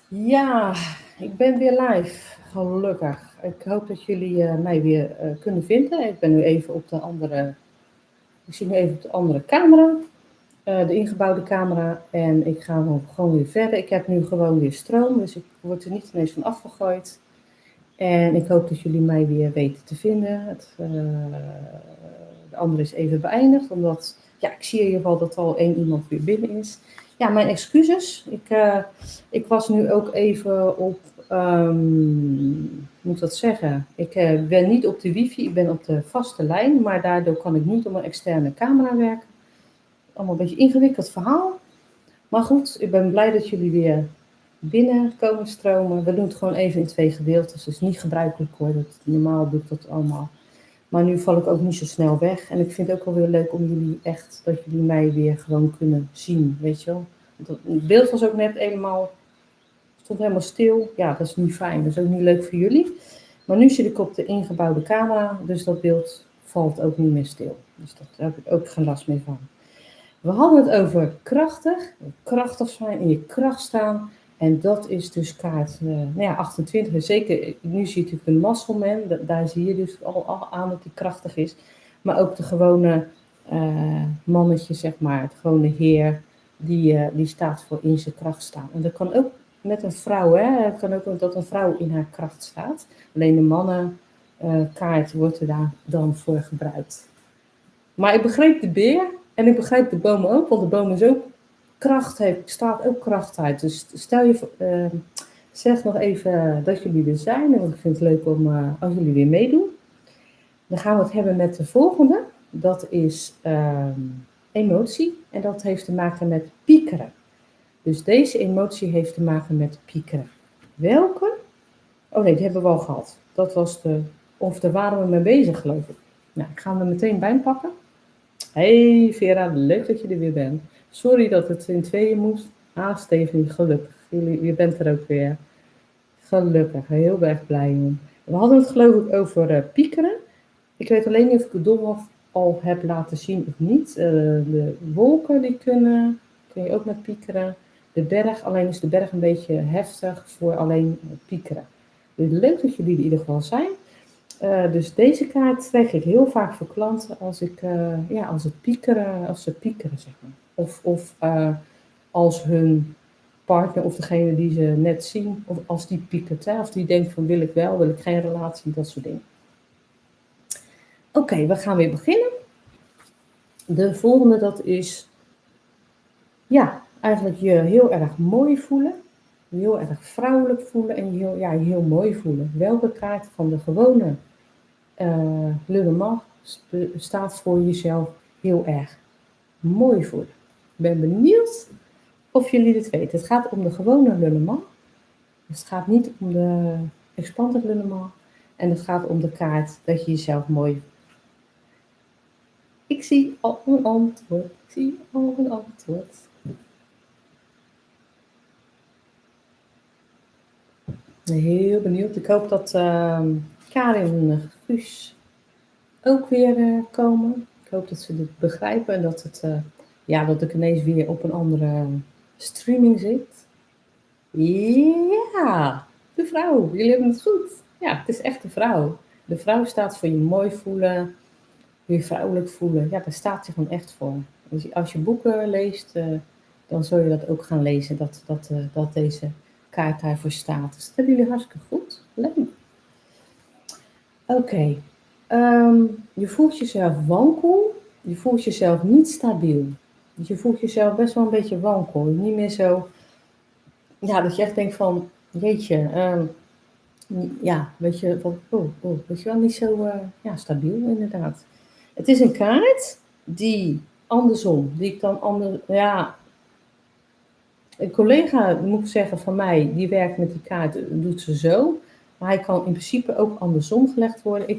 Ja, ik ben weer live, gelukkig. Ik hoop dat jullie mij weer kunnen vinden. Ik ben nu even op de andere, ik zie nu even op de andere camera, de ingebouwde camera. En ik ga gewoon weer verder. Ik heb nu gewoon weer stroom, dus ik word er niet ineens van afgegooid. En ik hoop dat jullie mij weer weten te vinden. De andere is even beëindigd, omdat ja, ik zie in ieder geval dat er al één iemand weer binnen is. Ja, mijn excuses. Ik was nu ook even op, hoe moet ik dat zeggen? Ik ben niet op de wifi, ik ben op de vaste lijn, maar daardoor kan ik niet op een externe camera werken. Allemaal een beetje ingewikkeld verhaal. Maar goed, ik ben blij dat jullie weer binnen komen stromen. We doen het gewoon even in 2 gedeeltes. Dat is niet gebruikelijk hoor. Normaal doe ik dat allemaal. Maar nu val ik ook niet zo snel weg. En ik vind het ook wel weer leuk om jullie echt, dat jullie mij weer gewoon kunnen zien. Weet je wel. Het beeld was ook net stond helemaal stil. Ja, dat is niet fijn. Dat is ook niet leuk voor jullie. Maar nu zit ik op de ingebouwde camera. Dus dat beeld valt ook niet meer stil. Dus daar heb ik ook geen last meer van. We hadden het over krachtig zijn, in je kracht staan. En dat is dus kaart 28. En zeker, nu zie je natuurlijk een muscleman. Daar zie je dus al aan dat hij krachtig is. Maar ook de gewone mannetje, zeg maar. Het gewone heer, die staat voor in zijn kracht staan. En dat kan ook met een vrouw, hè. Het kan ook dat een vrouw in haar kracht staat. Alleen de mannenkaart wordt er daar dan voor gebruikt. Maar ik begreep de beer en ik begrijp de boom ook, want de boom is ook staat ook kracht uit. Dus stel je, zeg nog even dat jullie er zijn, want ik vind het leuk om als jullie weer meedoen. Dan gaan we het hebben met de volgende. Dat is emotie en dat heeft te maken met piekeren. Dus deze emotie heeft te maken met piekeren. Welke? Oh nee, die hebben we al gehad. Dat was of daar waren we mee bezig, geloof ik. Nou, ik ga hem er meteen bij pakken. Hey Vera, leuk dat je er weer bent. Sorry dat het in tweeën moest. Stephanie, gelukkig. Je bent er ook weer. Gelukkig, heel erg blij om. We hadden het geloof ik over piekeren. Ik weet alleen niet of ik het Dolhof al heb laten zien of niet. De wolken die kun je ook met piekeren. De berg, alleen is de berg een beetje heftig voor alleen piekeren. Dus leuk dat jullie er in ieder geval zijn. Dus deze kaart trek ik heel vaak voor klanten als ze piekeren, zeg maar. Of als hun partner of degene die ze net zien, of als die piekert, hè, of die denkt van wil ik wel, wil ik geen relatie, dat soort dingen. Oké, we gaan weer beginnen. De volgende, dat is, ja, eigenlijk je heel erg mooi voelen, je heel erg vrouwelijk voelen en je heel mooi voelen. Welke kaart van de gewone Le Normand staat voor jezelf heel erg mooi voelen? Ik ben benieuwd of jullie dit weten. Het gaat om de gewone Le Normand. Het gaat niet om de Expanded Le Normand. En het gaat om de kaart dat je jezelf mooi voelt. Ik zie al een antwoord. Heel benieuwd. Ik hoop dat Karin en Guus ook weer komen. Ik hoop dat ze dit begrijpen en dat ik ineens weer op een andere streaming zit. Ja, de vrouw. Jullie hebben het goed. Ja, het is echt de vrouw. De vrouw staat voor je mooi voelen, je vrouwelijk voelen. Ja, daar staat je gewoon echt voor. Dus als je boeken leest, dan zul je dat ook gaan lezen, dat deze kaart daarvoor staat. Dus dat hebben jullie hartstikke goed. Leuk. Oké. Je voelt jezelf wankel. Je voelt jezelf niet stabiel. Je voelt jezelf best wel een beetje wankel. Niet meer zo, ja, dat je echt denkt van, jeetje, ja, weet je, van, weet je wel, niet zo stabiel inderdaad. Het is een kaart die andersom, die ik dan een collega, moet ik zeggen, van mij, die werkt met die kaart, doet ze zo. Maar hij kan in principe ook andersom gelegd worden.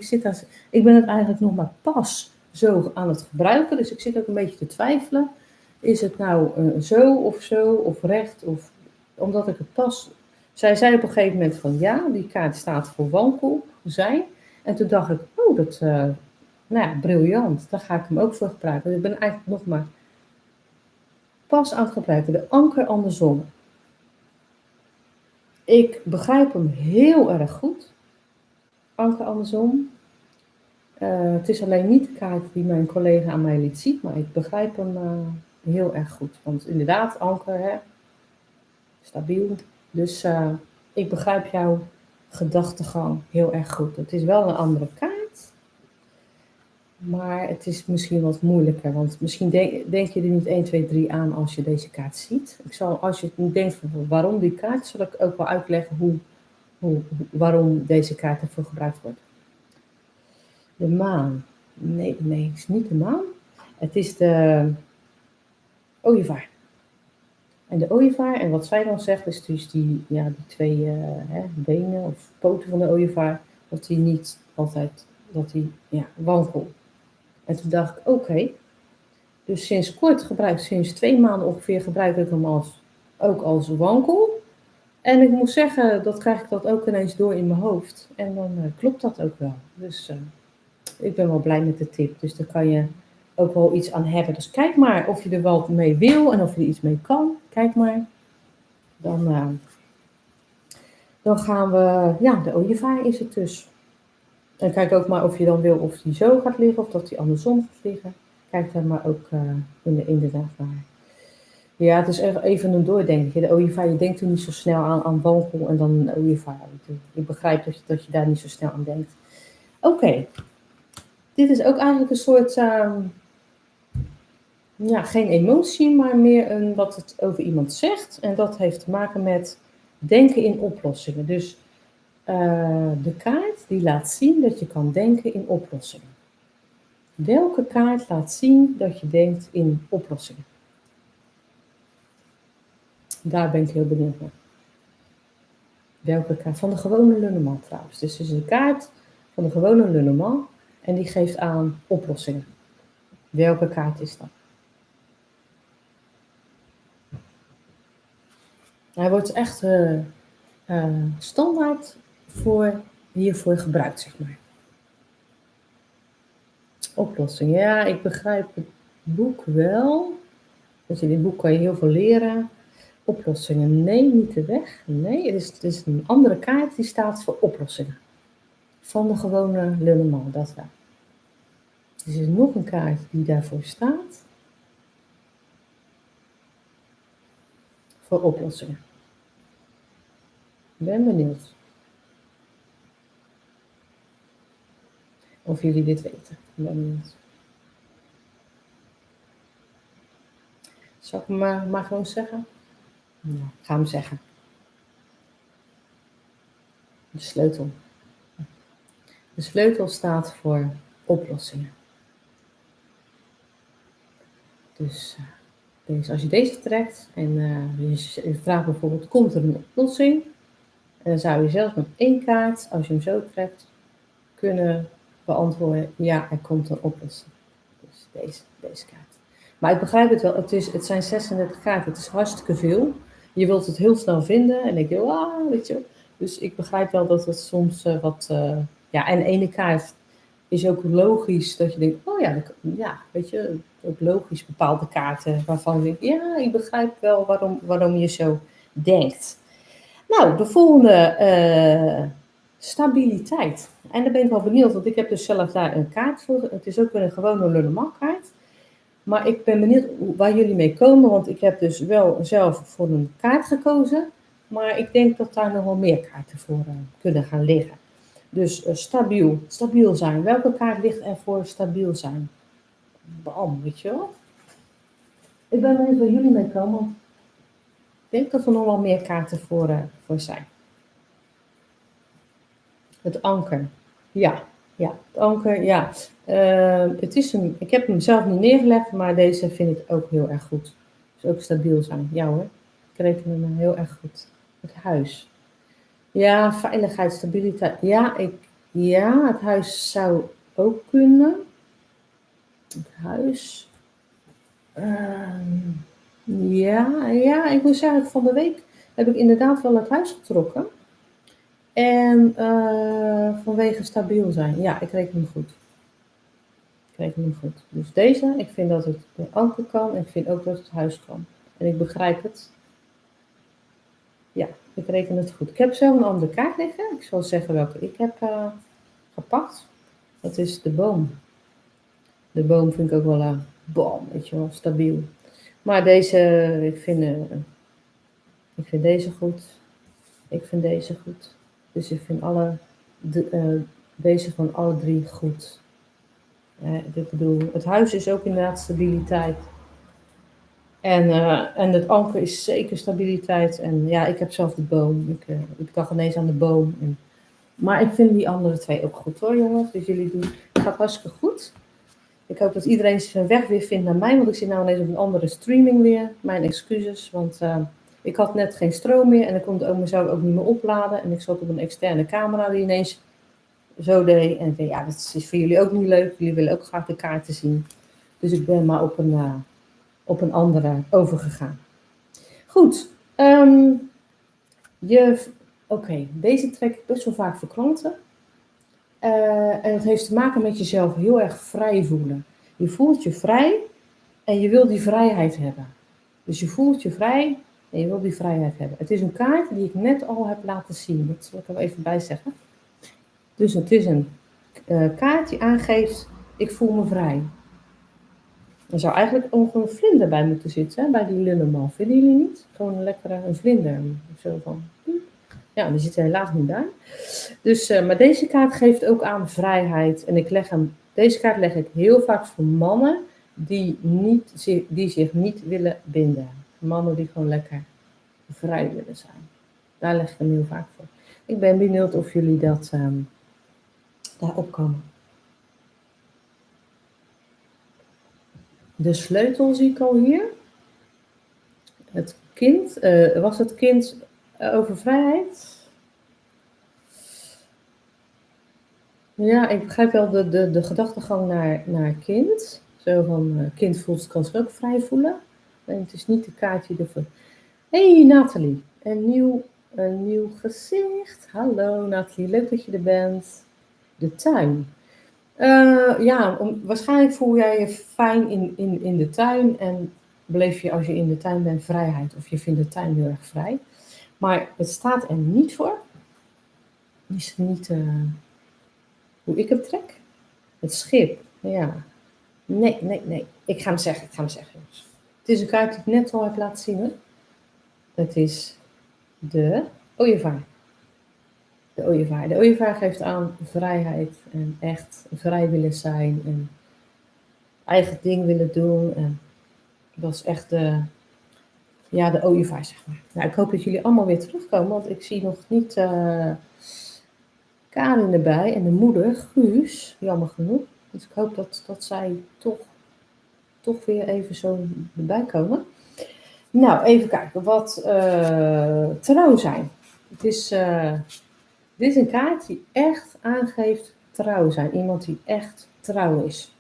Ik ben het eigenlijk nog maar pas zo aan het gebruiken, dus ik zit ook een beetje te twijfelen. Is het nou zo, of recht, of omdat ik het pas. Zij zei op een gegeven moment van ja, die kaart staat voor wankel zijn. En toen dacht ik, dat, briljant, daar ga ik hem ook voor gebruiken. Dus ik ben eigenlijk nog maar pas aan het gebruiken, de anker andersom. Ik begrijp hem heel erg goed. Anker andersom. Het is alleen niet de kaart die mijn collega aan mij liet zien, maar ik begrijp hem heel erg goed. Want inderdaad, Anker, hè, stabiel. Dus ik begrijp jouw gedachtegang heel erg goed. Het is wel een andere kaart, maar het is misschien wat moeilijker. Want misschien denk je er niet 1, 2, 3 aan als je deze kaart ziet. Als je niet denkt van waarom die kaart, zal ik ook wel uitleggen waarom deze kaart ervoor gebruikt wordt. De maan. Nee, het is niet de maan. Het is de ooievaar. En de ooievaar, en wat zij dan zegt, is dus die twee benen of poten van de ooievaar, dat die niet altijd, wankel. En toen dacht ik, oké. Dus sinds kort sinds 2 maanden ongeveer, gebruik ik hem ook als wankel. En ik moet zeggen, krijg ik dat ook ineens door in mijn hoofd. En dan klopt dat ook wel. Dus ik ben wel blij met de tip. Dus daar kan je ook wel iets aan hebben. Dus kijk maar of je er wel mee wil en of je er iets mee kan. Kijk maar. Dan gaan we, de ooievaar is het dus. En kijk ook maar of je dan wil of die zo gaat liggen of dat die andersom gaat liggen. Kijk daar maar ook inderdaad naar. Ja, het is even een doordenken. De ooievaar, je denkt er niet zo snel aan wankel en dan een ooievaar. Ik begrijp dat je daar niet zo snel aan denkt. Oké. Dit is ook eigenlijk een soort, geen emotie, maar meer wat het over iemand zegt. En dat heeft te maken met denken in oplossingen. Dus de kaart die laat zien dat je kan denken in oplossingen. Welke kaart laat zien dat je denkt in oplossingen? Daar ben ik heel benieuwd naar. Welke kaart? Van de gewone Lenormand trouwens. Dus het is een kaart van de gewone Lenormand en die geeft aan oplossingen. Welke kaart is dat? Hij wordt echt standaard hiervoor gebruikt, zeg maar. Oplossing. Ja, ik begrijp het boek wel. Dus in dit boek kan je heel veel leren. Oplossingen. Nee, niet de weg. Nee, het is een andere kaart die staat voor oplossingen. Van de gewone Lenormand, dat wel. Dus er is nog een kaart die daarvoor staat. Voor oplossingen. Ik ben benieuwd. Of jullie dit weten. Ik ben benieuwd. Zal ik hem maar gewoon zeggen? Ja, ik ga hem zeggen. De sleutel. De sleutel staat voor oplossingen. Dus als je deze trekt en je vraagt bijvoorbeeld, komt er een oplossing? En dan zou je zelfs met 1 kaart, als je hem zo trekt, kunnen beantwoorden, ja, er komt een oplossing. Dus deze kaart. Maar ik begrijp het wel, het zijn 36 kaarten, het is hartstikke veel. Je wilt het heel snel vinden en ik denk, weet je. Dus ik begrijp wel dat het soms en ene kaart is ook logisch dat je denkt, weet je, ook logisch bepaalde kaarten waarvan je denkt, ik begrijp wel waarom je zo denkt. Nou, de volgende, stabiliteit. En daar ben ik wel benieuwd, want ik heb dus zelf daar een kaart voor. Het is ook weer een gewone Lenormand kaart. Maar ik ben benieuwd waar jullie mee komen, want ik heb dus wel zelf voor een kaart gekozen. Maar ik denk dat daar nog wel meer kaarten voor kunnen gaan liggen. Dus stabiel zijn. Welke kaart ligt er voor stabiel zijn? Bam, weet je wel. Ik ben benieuwd waar jullie mee komen. Ik denk dat er nog wel meer kaarten voor zijn. Het anker. Ja, het anker, ja. Ik heb hem zelf niet neergelegd, maar deze vind ik ook heel erg goed. Dus ook stabiel zijn. Ja hoor, ik reken hem heel erg goed. Het huis. Ja, veiligheid, stabiliteit. Ja, het huis zou ook kunnen. Het huis. Ik moet zeggen, van de week heb ik inderdaad wel het huis getrokken. En vanwege stabiel zijn. Ja, ik reken hem goed. Dus deze, ik vind dat het de anker kan en ik vind ook dat het huis kan. En ik begrijp het. Ja, ik reken het goed. Ik heb zelf een andere kaart liggen. Ik zal zeggen welke ik heb gepakt. Dat is de boom. De boom vind ik ook wel bam, weet je wel, stabiel. Maar deze, ik vind deze goed. Ik vind deze goed. Dus ik vind deze van alle drie goed. Ik bedoel, het huis is ook inderdaad stabiliteit. En het anker is zeker stabiliteit. En ja, ik heb zelf de boom. Ik dacht ineens aan de boom. Maar ik vind die andere twee ook goed hoor, jongens. Dus jullie doen, het gaat hartstikke goed. Ik hoop dat iedereen zijn weg weer vindt naar mij, want ik zit nou ineens op een andere streaming weer. Mijn excuses, want ik had net geen stroom meer en ik kon ook mezelf ook niet meer opladen. En ik zat op een externe camera die ineens zo deed. En ik dacht, ja, dat is voor jullie ook niet leuk. Jullie willen ook graag de kaarten zien. Dus ik ben maar op een andere overgegaan. Goed. Deze trek ik best wel vaak voor klanten. En het heeft te maken met jezelf heel erg vrij voelen. Je voelt je vrij en je wil die vrijheid hebben. Dus je voelt je vrij en je wil die vrijheid hebben. Het is een kaart die ik net al heb laten zien. Dat zal ik er even bij zeggen. Dus het is een kaart die aangeeft, ik voel me vrij. Er zou eigenlijk ook een vlinder bij moeten zitten, hè, bij die lulleman. Vinden jullie niet? Gewoon een vlinder. Zo van. Ja, die zit er helaas niet bij. Dus, maar deze kaart geeft ook aan vrijheid. En deze kaart leg ik heel vaak voor mannen die zich niet willen binden. Mannen die gewoon lekker vrij willen zijn. Daar leg ik hem heel vaak voor. Ik ben benieuwd of jullie dat daarop komen. De sleutel zie ik al hier. Het kind. Was het kind over vrijheid? Ja, ik begrijp wel de gedachtegang naar kind. Zo van, kind kan zich ook vrij voelen. En het is niet de kaart die ervoor... Hey Nathalie, een nieuw gezicht. Hallo Nathalie, leuk dat je er bent. De tuin. Waarschijnlijk voel jij je fijn in de tuin en beleef je als je in de tuin bent vrijheid. Of je vindt de tuin heel erg vrij. Maar het staat er niet voor. Is het niet hoe ik het trek? Het schip, ja. Nee. Ik ga hem zeggen, jongens. Het is een kaart die ik net al heb laten zien, hè. Het is de ooievaar. De ooievaar. De ooievaar geeft aan vrijheid en echt vrij willen zijn en eigen ding willen doen. En dat is echt de ooievaar, zeg maar. Nou, ik hoop dat jullie allemaal weer terugkomen, want ik zie nog niet Karin erbij en de moeder, Guus, jammer genoeg. Dus ik hoop dat zij toch weer even zo erbij komen. Nou, even kijken. Wat trouw zijn. Dit is een kaart die echt aangeeft trouw zijn. Iemand die echt trouw is.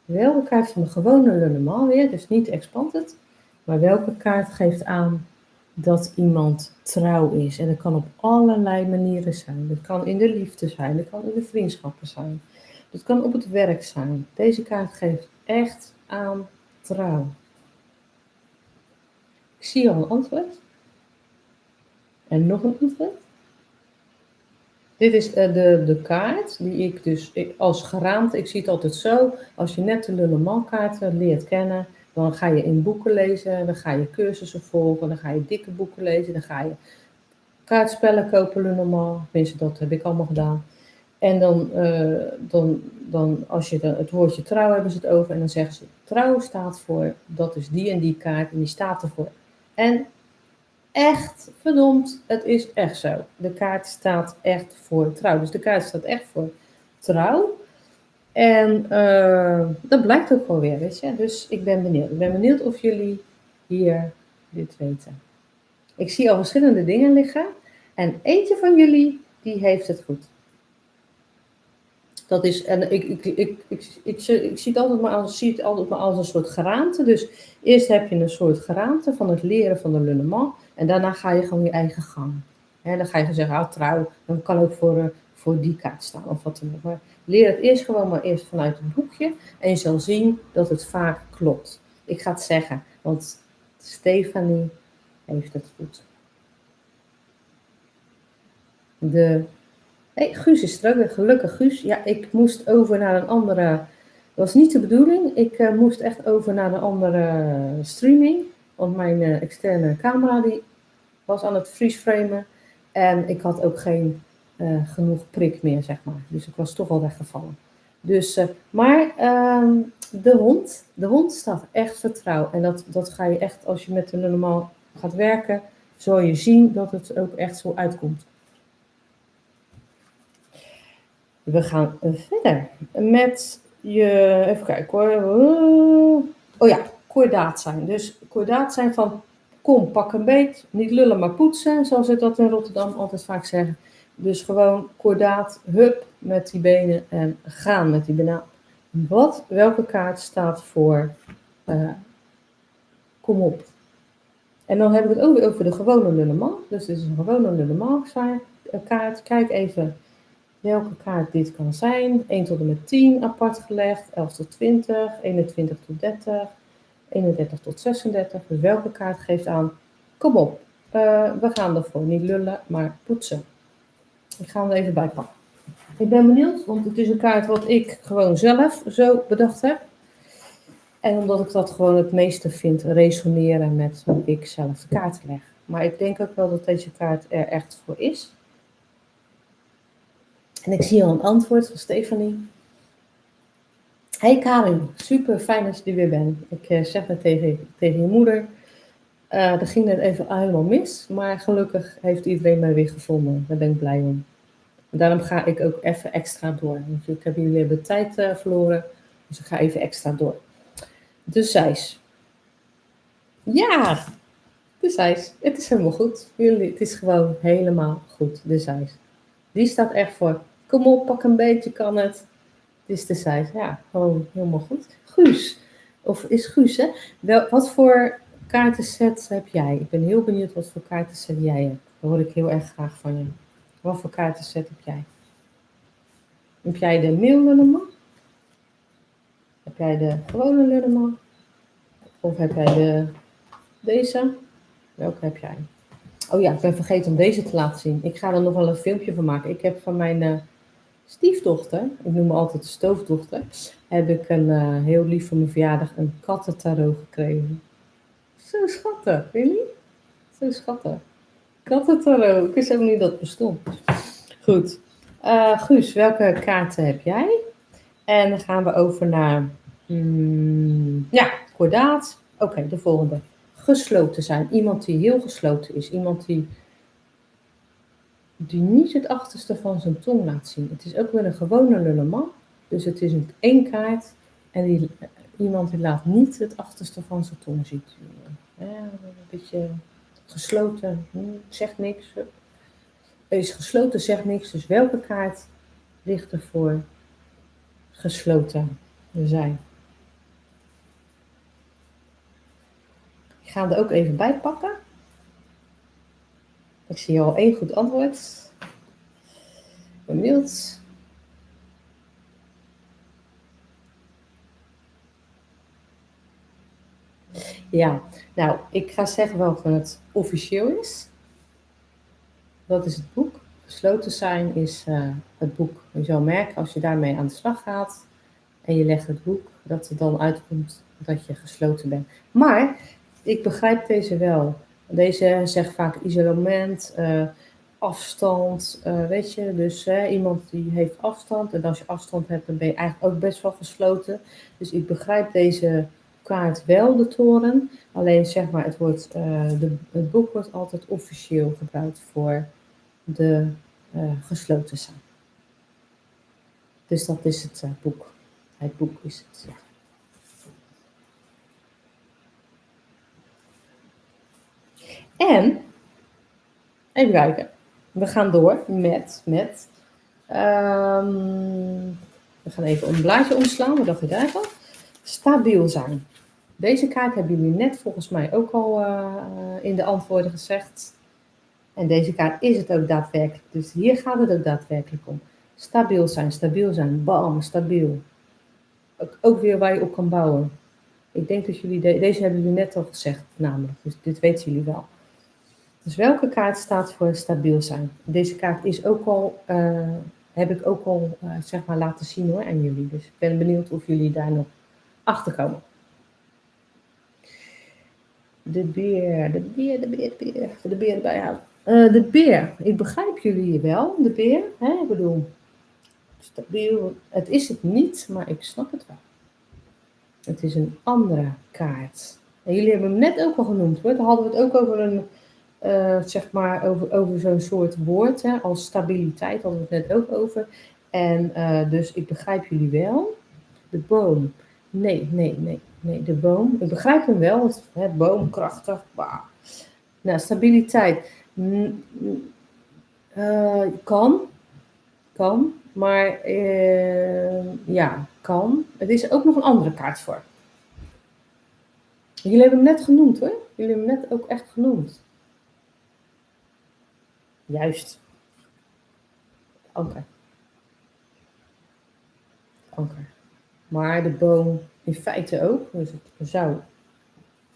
Welke kaart van de gewone normaal weer, dus niet expanded. Maar welke kaart geeft aan dat iemand trouw is. En dat kan op allerlei manieren zijn. Dat kan in de liefde zijn, dat kan in de vriendschappen zijn. Dat kan op het werk zijn. Deze kaart geeft echt aan trouw. Ik zie al een antwoord. En nog een antwoord. Dit is de kaart die ik dus als geraamte, ik zie het altijd zo. Als je net de Lenormand kaarten leert kennen, dan ga je in boeken lezen, dan ga je cursussen volgen, dan ga je dikke boeken lezen, dan ga je kaartspellen kopen Lenormand. Tenminste, dat heb ik allemaal gedaan. En dan als je het woordje trouw hebben ze het over en dan zeggen ze trouw staat voor, dat is die en die kaart en die staat ervoor. En echt, verdomd, het is echt zo. De kaart staat echt voor trouw. Dus de kaart staat echt voor trouw. En dat blijkt ook wel weer, weet je. Dus ik ben benieuwd. Ik ben benieuwd of jullie hier dit weten. Ik zie al verschillende dingen liggen. En eentje van jullie, die heeft het goed. Dat is, en ik zie het altijd maar als een soort geraamte. Dus eerst heb je een soort geraamte van het leren van de Lenormand. En daarna ga je gewoon je eigen gang. En dan ga je zeggen, trouw, dan kan ook voor die kaart staan of wat dan ook. Maar leer het eerst gewoon maar eerst vanuit het boekje. En je zal zien dat het vaak klopt. Ik ga het zeggen, want Stefanie heeft het goed. Hey, Guus is er ook weer, gelukkig Guus. Ja, ik moest over naar een andere, dat was niet de bedoeling. Ik moest echt over naar een andere streaming. Want mijn externe camera die was aan het freeze-framen. En ik had ook geen genoeg prik meer, zeg maar. Dus ik was toch al weggevallen. Dus, maar de hond staat echt vertrouwd. En dat ga je echt, als je met de normaal gaat werken, zul je zien dat het ook echt zo uitkomt. We gaan verder met je, even kijken hoor. Oh ja, kordaat zijn. Dus kordaat zijn van, kom, pak een beet, niet lullen maar poetsen, zoals ze dat in Rotterdam altijd vaak zeggen. Dus gewoon kordaat, hup, met die benen en gaan met die benen. Welke kaart staat voor kom op? En dan hebben we het ook weer over de gewone lulleman. Dus dit is een gewone lulleman kaart. Kijk even welke kaart dit kan zijn. 1 tot en met 10 apart gelegd, 11 tot 20, 21 tot 30, 31 tot 36. Dus welke kaart geeft aan, kom op, we gaan ervoor niet lullen, maar poetsen. Ik ga hem er even bij pakken. Ik ben benieuwd, want het is een kaart wat ik gewoon zelf zo bedacht heb. En omdat ik dat gewoon het meeste vind resoneren met hoe ik zelf de kaart leg. Maar ik denk ook wel dat deze kaart er echt voor is. En ik zie al een antwoord van Stefanie. Hey Karin, super fijn dat je er weer bent. Ik zeg net tegen je moeder, dat ging net even helemaal mis. Maar gelukkig heeft iedereen mij weer gevonden. Daar ben ik blij om. En daarom ga ik ook even extra door. Want ik heb jullie hebben tijd verloren. Dus ik ga even extra door. De Zeis. Ja, de Zeis. Het is helemaal goed. Het is gewoon helemaal goed, de Zeis. Die staat echt voor, kom op, pak een beetje, kan het. Het is de Zeis. Ja, gewoon helemaal goed. Guus. Of is Guus, hè? Wat voor kaartenset heb jij? Ik ben heel benieuwd wat voor kaartenset jij hebt. Dat hoor ik heel erg graag van je. Wat voor kaartenset heb jij? Heb jij de mail-lulleman? Heb jij de gewone lulleman? Of heb jij deze? Welke heb jij? Oh ja, ik ben vergeten om deze te laten zien. Ik ga er nog wel een filmpje van maken. Ik heb van mijn stiefdochter, ik noem me altijd de stoofdochter, heb ik heel lief voor mijn verjaardag een kattentarot gekregen. Zo schattig, weet je niet? Zo schattig. Kattentarot, ik wist helemaal niet dat het bestond. Goed. Guus, welke kaarten heb jij? En dan gaan we over naar, ja, kordaat. Oké, de volgende. Gesloten zijn. Iemand die heel gesloten is. Iemand die niet het achterste van zijn tong laat zien. Het is ook weer een gewone lulleman. Dus het is een één kaart. En iemand die laat niet het achterste van zijn tong zien. Een beetje gesloten, zegt niks. Is gesloten, zegt niks. Dus welke kaart ligt er voor gesloten zijn? Ik ga hem er ook even bij pakken. Ik zie al 1 goed antwoord. Benieuwd. Ja, nou, ik ga zeggen welke het officieel is. Dat is het boek. Gesloten zijn is het boek. Je zal merken als je daarmee aan de slag gaat en je legt het boek, dat het dan uitkomt dat je gesloten bent. Maar ik begrijp deze wel. Deze zegt vaak isolement, afstand, weet je. Dus iemand die heeft afstand. En als je afstand hebt, dan ben je eigenlijk ook best wel gesloten. Dus ik begrijp deze kaart wel, de toren. Alleen zeg maar, het boek wordt altijd officieel gebruikt voor de gesloten zijn. Dus dat is het boek. Het boek is het, ja. En, even kijken. We gaan door met we gaan even een blaadje omslaan. Wat dacht je daarvan? Stabiel zijn. Deze kaart hebben jullie net volgens mij ook al in de antwoorden gezegd. En deze kaart is het ook daadwerkelijk. Dus hier gaat het ook daadwerkelijk om. Stabiel zijn. Bam, stabiel. Ook weer waar je op kan bouwen. Ik denk dat jullie, deze hebben jullie net al gezegd namelijk. Dus dit weten jullie wel. Dus welke kaart staat voor stabiel zijn? Deze kaart is ook al, heb ik ook al zeg maar laten zien hoor aan jullie. Dus ik ben benieuwd of jullie daar nog achter komen. De beer, de beer, de beer, de beer. De beer erbij houden. De beer, ik begrijp jullie wel, de beer. Hè? Ik bedoel, stabiel, het is het niet, maar ik snap het wel. Het is een andere kaart. En jullie hebben hem net ook al genoemd hoor. Dan hadden we het ook over een, zeg maar, over zo'n soort woord. Hè? Als stabiliteit hadden we het net ook over. En dus ik begrijp jullie wel. De boom. Nee, de boom. Ik begrijp hem wel. Het boom, krachtig. Wow. Nou, stabiliteit. Kan. Maar ja, kan. Het is ook nog een andere kaart voor. Jullie hebben hem net genoemd hoor. Jullie hebben hem net ook echt genoemd. Juist. Anker. Maar de boom in feite ook. Dus ik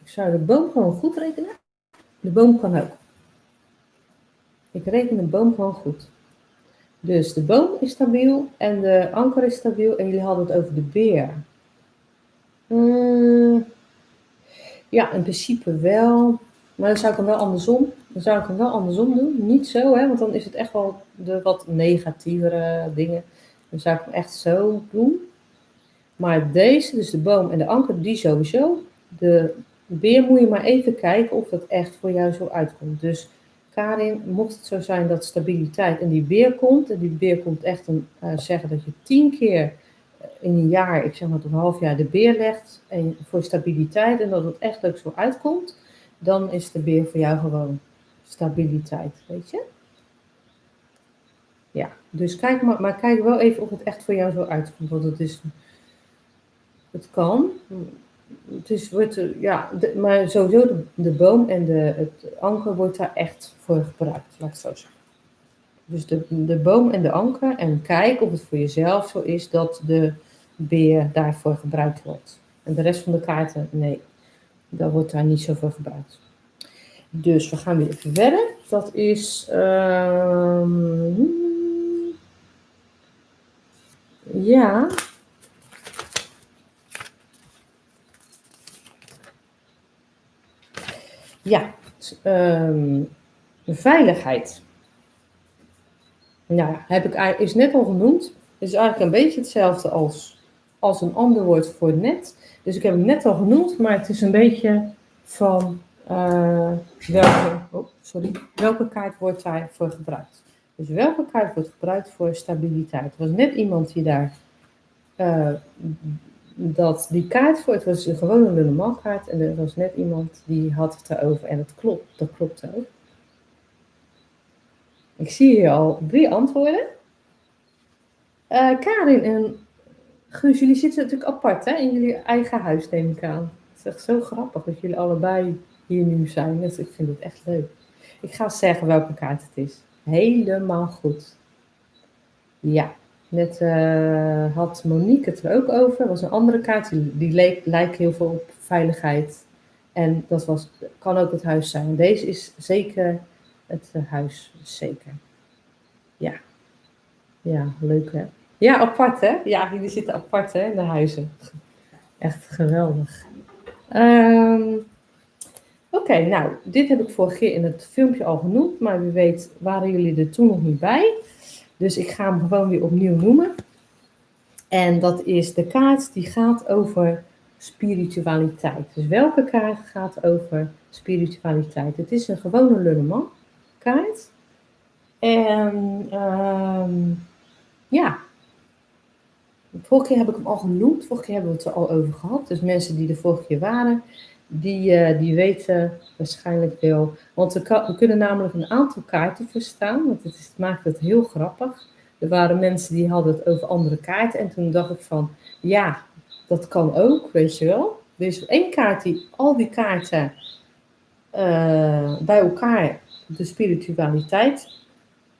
zou de boom gewoon goed rekenen. De boom kan ook. Ik reken de boom gewoon goed. Dus de boom is stabiel en de anker is stabiel. En jullie hadden het over de beer. Ja, in principe wel. Maar dan zou ik hem wel andersom doen. Niet zo, hè, want dan is het echt wel de wat negatievere dingen. Dan zou ik hem echt zo doen. Maar deze, dus de boom en de anker, die sowieso. De beer moet je maar even kijken of dat echt voor jou zo uitkomt. Dus Karin, mocht het zo zijn dat stabiliteit en die beer komt. En die beer komt echt zeggen dat je 10 keer in een jaar, ik zeg maar tot een half jaar, de beer legt en voor stabiliteit en dat het echt ook zo uitkomt, dan is de beer voor jou gewoon stabiliteit, weet je? Ja, dus kijk maar kijk wel even of het echt voor jou zo uitkomt, want het kan. Maar sowieso de boom en het anker wordt daar echt voor gebruikt, laat ik het zo zeggen. Dus de boom en de anker en kijk of het voor jezelf zo is dat de beer daarvoor gebruikt wordt. En de rest van de kaarten, nee, daar wordt daar niet zo voor gebruikt. Dus we gaan weer even verder. Dat is, ja. Ja, veiligheid. Nou, is net al genoemd. Het is eigenlijk een beetje hetzelfde als een ander woord voor net. Dus ik heb hem net al genoemd, maar het is een beetje van welke kaart wordt daarvoor gebruikt. Dus welke kaart wordt gebruikt voor stabiliteit? Er was net iemand die daar die kaart voor, het was gewoon een normaal kaart en er was net iemand die had het erover en dat klopt ook. Ik zie hier al 3 antwoorden. Karin en Guus, jullie zitten natuurlijk apart hè, in jullie eigen huis, neem ik aan. Het is echt zo grappig dat jullie allebei hier nu zijn. Dus ik vind het echt leuk. Ik ga zeggen welke kaart het is. Helemaal goed. Ja, net had Monique het er ook over. Dat was een andere kaart, die lijkt heel veel op veiligheid. En dat kan ook het huis zijn. Deze is zeker het huis, zeker. Ja, leuk hè. Ja, apart hè. Ja, jullie zitten apart hè, in de huizen. Echt geweldig. Oké, nou, dit heb ik vorige keer in het filmpje al genoemd, maar wie weet waren jullie er toen nog niet bij. Dus ik ga hem gewoon weer opnieuw noemen. En dat is de kaart die gaat over spiritualiteit. Dus welke kaart gaat over spiritualiteit? Het is een gewone Lenormand kaart. En ja, vorige keer heb ik hem al genoemd. Vorige keer hebben we het er al over gehad. Dus mensen die de vorige keer waren, die weten waarschijnlijk wel. Want we kunnen namelijk een aantal kaarten verstaan. Want het maakt het heel grappig. Er waren mensen die hadden het over andere kaarten. En toen dacht ik van, ja, dat kan ook, weet je wel. Er is één kaart die al die kaarten bij elkaar de spiritualiteit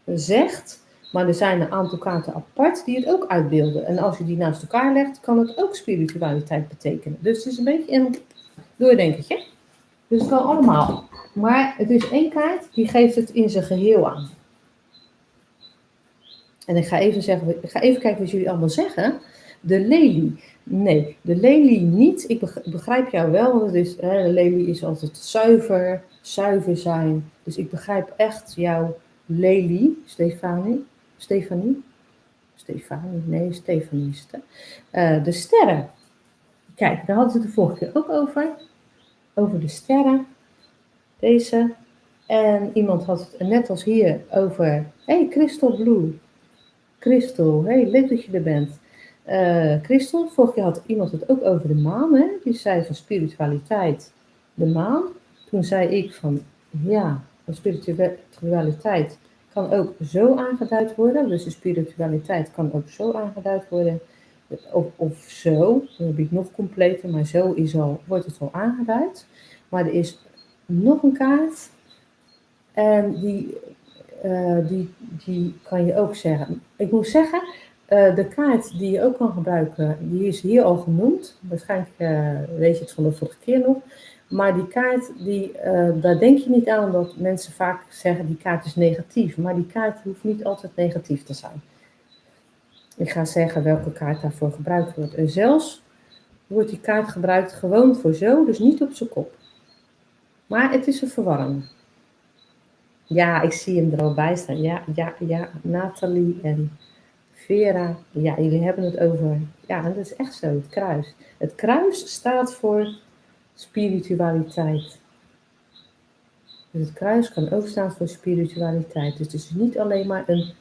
zegt. Maar er zijn een aantal kaarten apart die het ook uitbeelden. En als je die naast elkaar legt, kan het ook spiritualiteit betekenen. Dus het is een beetje een doordenkertje. Dus het kan allemaal. Maar het is één kaart die geeft het in zijn geheel aan. En ik ga even kijken wat jullie allemaal zeggen. De lelie. Nee, de lelie niet. Ik begrijp jou wel, want het is, de lelie is altijd zuiver zijn. Dus ik begrijp echt jouw lelie, Stefanie, nee, Stefanie is het. De sterren. Kijk, daar hadden we het de vorige keer ook over. Over de sterren. Deze. En iemand had het net als hier over, hey, Crystal Blue. Crystal, hey, leuk dat je er bent. Crystal, vorige keer had iemand het ook over de maan, hè? Die zei van spiritualiteit, de maan. Toen zei ik van, ja, spiritualiteit kan ook zo aangeduid worden. Dus de spiritualiteit kan ook zo aangeduid worden. Of zo, dan heb ik nog completer, maar zo wordt het al aangeduid. Maar er is nog een kaart en die kan je ook zeggen. Ik moet zeggen, de kaart die je ook kan gebruiken, die is hier al genoemd. Waarschijnlijk weet je het van de vorige keer nog. Maar die kaart, daar denk je niet aan, omdat mensen vaak zeggen die kaart is negatief. Maar die kaart hoeft niet altijd negatief te zijn. Ik ga zeggen welke kaart daarvoor gebruikt wordt. En zelfs wordt die kaart gebruikt gewoon voor zo, dus niet op zijn kop. Maar het is een verwarrende. Ja, ik zie hem er al bij staan. Ja, Nathalie en Vera. Ja, jullie hebben het over. Ja, en dat is echt zo, het kruis. Het kruis staat voor spiritualiteit. Dus het kruis kan ook staan voor spiritualiteit. Dus het is niet alleen maar een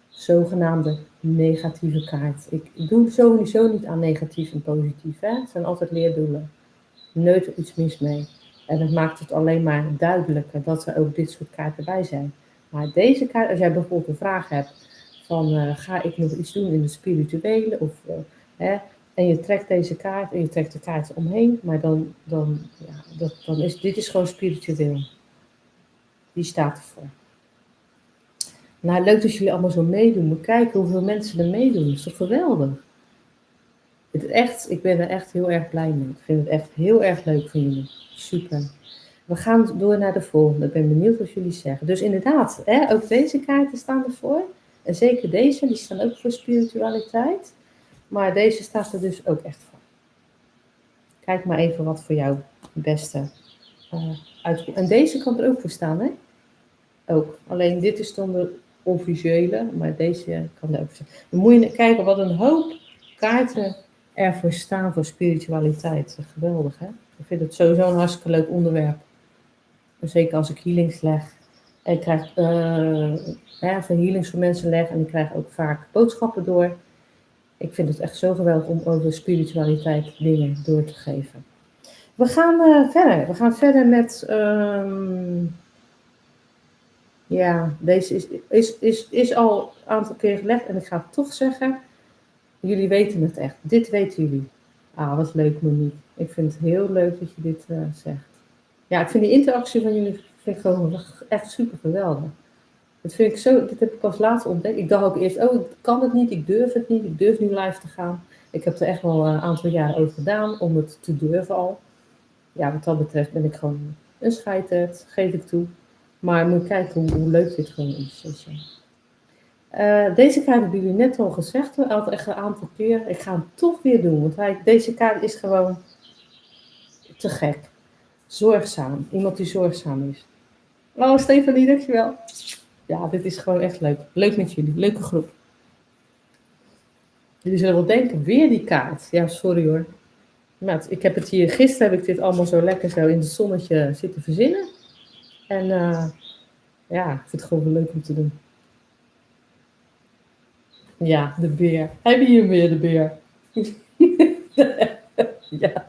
zogenaamde negatieve kaart. Ik doe sowieso niet aan negatief en positief. Hè? Het zijn altijd leerdoelen. Nooit iets mis mee. En dat maakt het alleen maar duidelijker dat er ook dit soort kaarten bij zijn. Maar deze kaart, als jij bijvoorbeeld een vraag hebt van ga ik nog iets doen in het spirituele en je trekt deze kaart en je trekt de kaarten omheen, maar dan is dit is gewoon spiritueel. Die staat ervoor. Nou, leuk dat jullie allemaal zo meedoen. Moet kijken hoeveel mensen er meedoen. Dat is toch geweldig. Ik ben er echt heel erg blij mee. Ik vind het echt heel erg leuk voor jullie. Super. We gaan door naar de volgende. Ik ben benieuwd wat jullie zeggen. Dus inderdaad, ook deze kaarten staan ervoor. En zeker deze, die staan ook voor spiritualiteit. Maar deze staat er dus ook echt voor. Kijk maar even wat voor jou het beste uitkomt. En deze kan er ook voor staan, hè? Ook. Alleen dit is dan de officiële, maar deze kan er ook voor staan. Dan moet je kijken wat een hoop kaarten ervoor staan voor spiritualiteit. Geweldig, hè? Ik vind het sowieso een hartstikke leuk onderwerp. Zeker als ik healings leg. En ik krijg van healings voor mensen leg. En ik krijg ook vaak boodschappen door. Ik vind het echt zo geweldig om over spiritualiteit dingen door te geven. We gaan verder. We gaan verder met... deze is al een aantal keer gelegd. En ik ga toch zeggen... Jullie weten het echt. Dit weten jullie. Ah, wat leuk, Monique. Ik vind het heel leuk dat je dit zegt. Ja, ik vind die interactie van jullie gewoon echt super geweldig. Dat vind ik zo, dit heb ik pas later ontdekt. Ik dacht ook eerst, ik kan het niet, ik durf het niet, ik durf nu live te gaan. Ik heb er echt wel een aantal jaar over gedaan om het te durven al. Ja, wat dat betreft ben ik gewoon een scheiterd, geef ik toe. Maar moet kijken hoe leuk dit gewoon is. Dus, deze kaart hebben jullie net al gezegd, al echt een aantal keer. Ik ga hem toch weer doen, want deze kaart is gewoon te gek. Zorgzaam, iemand die zorgzaam is. Oh, Stefanie, dankjewel. Ja, dit is gewoon echt leuk. Leuk met jullie, leuke groep. Jullie zullen wel denken, weer die kaart. Ja, sorry hoor. Maar gisteren heb ik dit allemaal zo lekker zo in het zonnetje zitten verzinnen. En ik vind het gewoon wel leuk om te doen. Ja, de beer. Heb je hier weer de beer? Ja,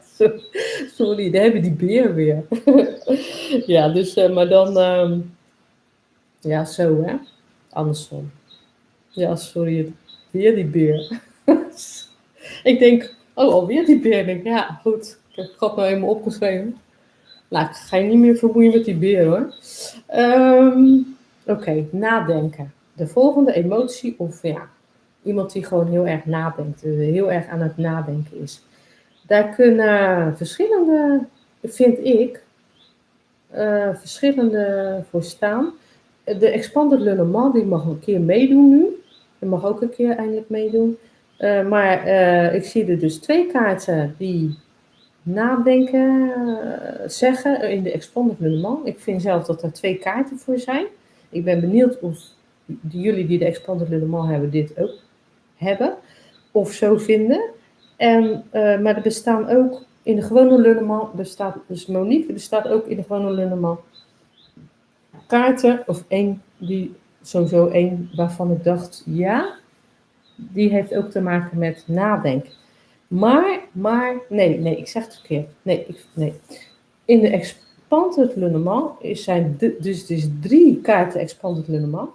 sorry, daar hebben die beer weer. Ja, dus, maar dan... ja, zo hè. Andersom. Ja, sorry, weer die beer. Ik denk, alweer die beer. Ik denk, ja, goed. Ik heb het gat nou eenmaal opgeschreven. Nou, ik ga je niet meer vermoeien met die beer hoor. Oké, nadenken. De volgende emotie of iemand die gewoon heel erg nadenkt. Heel erg aan het nadenken is. Daar kunnen verschillende, vind ik, verschillende voor staan. De Expanded Le Normand, die mag een keer meedoen nu. Die mag ook een keer eindelijk meedoen. Maar ik zie er dus 2 kaarten die nadenken zeggen in de Expanded Le Normand. Ik vind zelf dat er 2 kaarten voor zijn. Ik ben benieuwd of jullie die de Expanded Le Normand hebben dit ook hebben of zo vinden. Maar er bestaan ook in de gewone Le Normand, dus Monique, er staat ook in de gewone Le Normand kaarten, of sowieso één waarvan ik dacht, ja, die heeft ook te maken met nadenken. Nee, ik zeg het verkeerd. Nee. In de Expanded Le Normand zijn dus 3 kaarten Expanded Le Normand.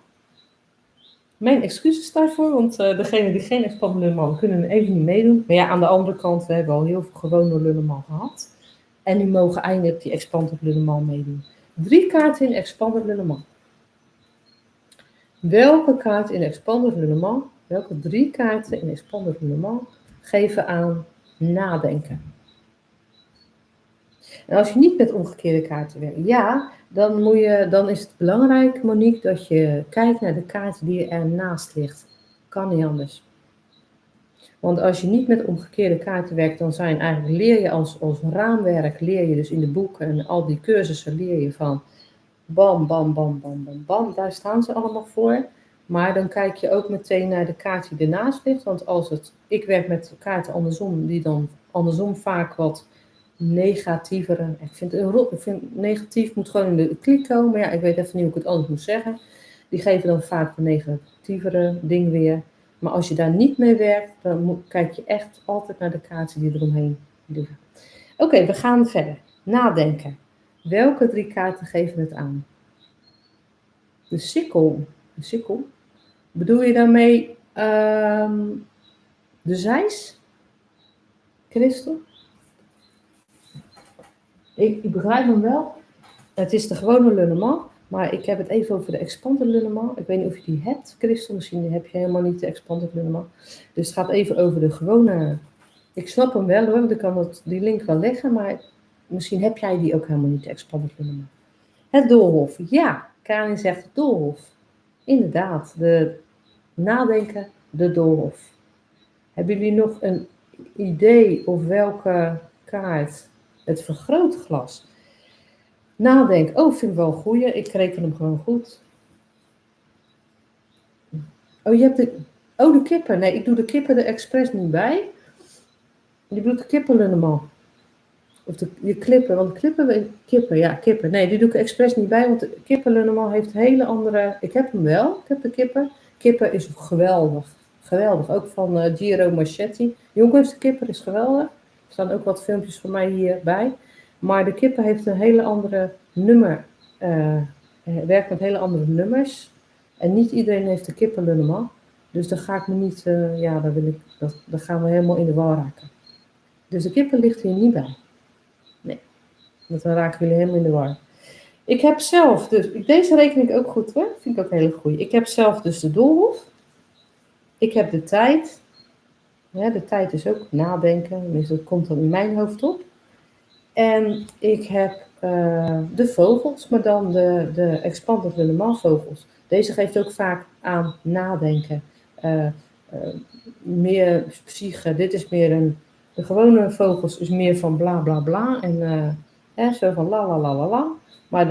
Mijn excuses daarvoor, want degenen die geen Expanded Le Normand kunnen even niet meedoen. Maar ja, aan de andere kant, we hebben al heel veel gewone Le Normand gehad. En die mogen eindelijk die Expanded Le Normand meedoen. 3 kaarten in Expanded Le Normand. Welke kaart in Expanded Le Normand, welke 3 kaarten in Expanded Le Normand geven aan nadenken? En als je niet met omgekeerde kaarten werkt, dan is het belangrijk, Monique, dat je kijkt naar de kaart die ernaast ligt. Kan niet anders. Want als je niet met omgekeerde kaarten werkt, dan leer je als raamwerk, leer je dus in de boeken en al die cursussen leer je van bam, bam, bam, bam, bam, bam. Daar staan ze allemaal voor. Maar dan kijk je ook meteen naar de kaart die ernaast ligt. Want ik werk met kaarten andersom, die dan andersom vaak wat negatievere. Ik vind negatief moet gewoon in de klik komen. Maar ja, ik weet even niet hoe ik het anders moet zeggen. Die geven dan vaak een negatievere ding weer. Maar als je daar niet mee werkt, dan kijk je echt altijd naar de kaarten die eromheen liggen. Oké, we gaan verder. Nadenken. Welke 3 kaarten geven het aan? De sikkel. De sikkel? Bedoel je daarmee de zeis? Christel? Ik begrijp hem wel. Het is de gewone Le Normand, maar ik heb het even over de Expanded Le Normand. Ik weet niet of je die hebt, Christel. Misschien heb je helemaal niet de Expanded Le Normand. Dus het gaat even over de gewone. Ik snap hem wel hoor, want ik kan die link wel leggen, maar misschien heb jij die ook helemaal niet, de Expanded Le Normand. Het doolhof. Ja, Karin zegt het doolhof. Inderdaad, de nadenken, de doolhof. Hebben jullie nog een idee of welke kaart? Het vergrootglas. Nadenken. Oh, vind ik wel een goeie. Ik reken hem gewoon goed. Oh, je hebt de kippen. Nee, ik doe de kippen er expres niet bij. Je doet de kippen helemaal. Of je klippen, want kippen. Nee, die doe ik expres niet bij, want de kippenlunnemal heeft hele andere. Ik heb hem wel, ik heb de kippen. Kippen is geweldig. Geweldig, ook van Giro Marchetti. Jongens, de kippen is geweldig. Er staan ook wat filmpjes van mij hierbij. Maar de kippen heeft een hele andere nummer. Werkt met hele andere nummers. En niet iedereen heeft de kippenlunnemal. Dus daar ga ik me niet, daar gaan we helemaal in de war raken. Dus de kippen ligt hier niet bij. Nee, want dan raken jullie helemaal in de war. Ik heb zelf, deze reken ik ook goed hoor, vind ik ook een hele goeie. Ik heb zelf dus de doolhof. Ik heb de tijd. Ja, de tijd is ook nadenken, dus dat komt dan in mijn hoofd op. En ik heb de vogels, maar dan de Expanded Le Normand vogels. Deze geeft ook vaak aan nadenken. Meer psyche, dit is meer de gewone vogels is meer van bla bla bla en zo van la la la la la. Maar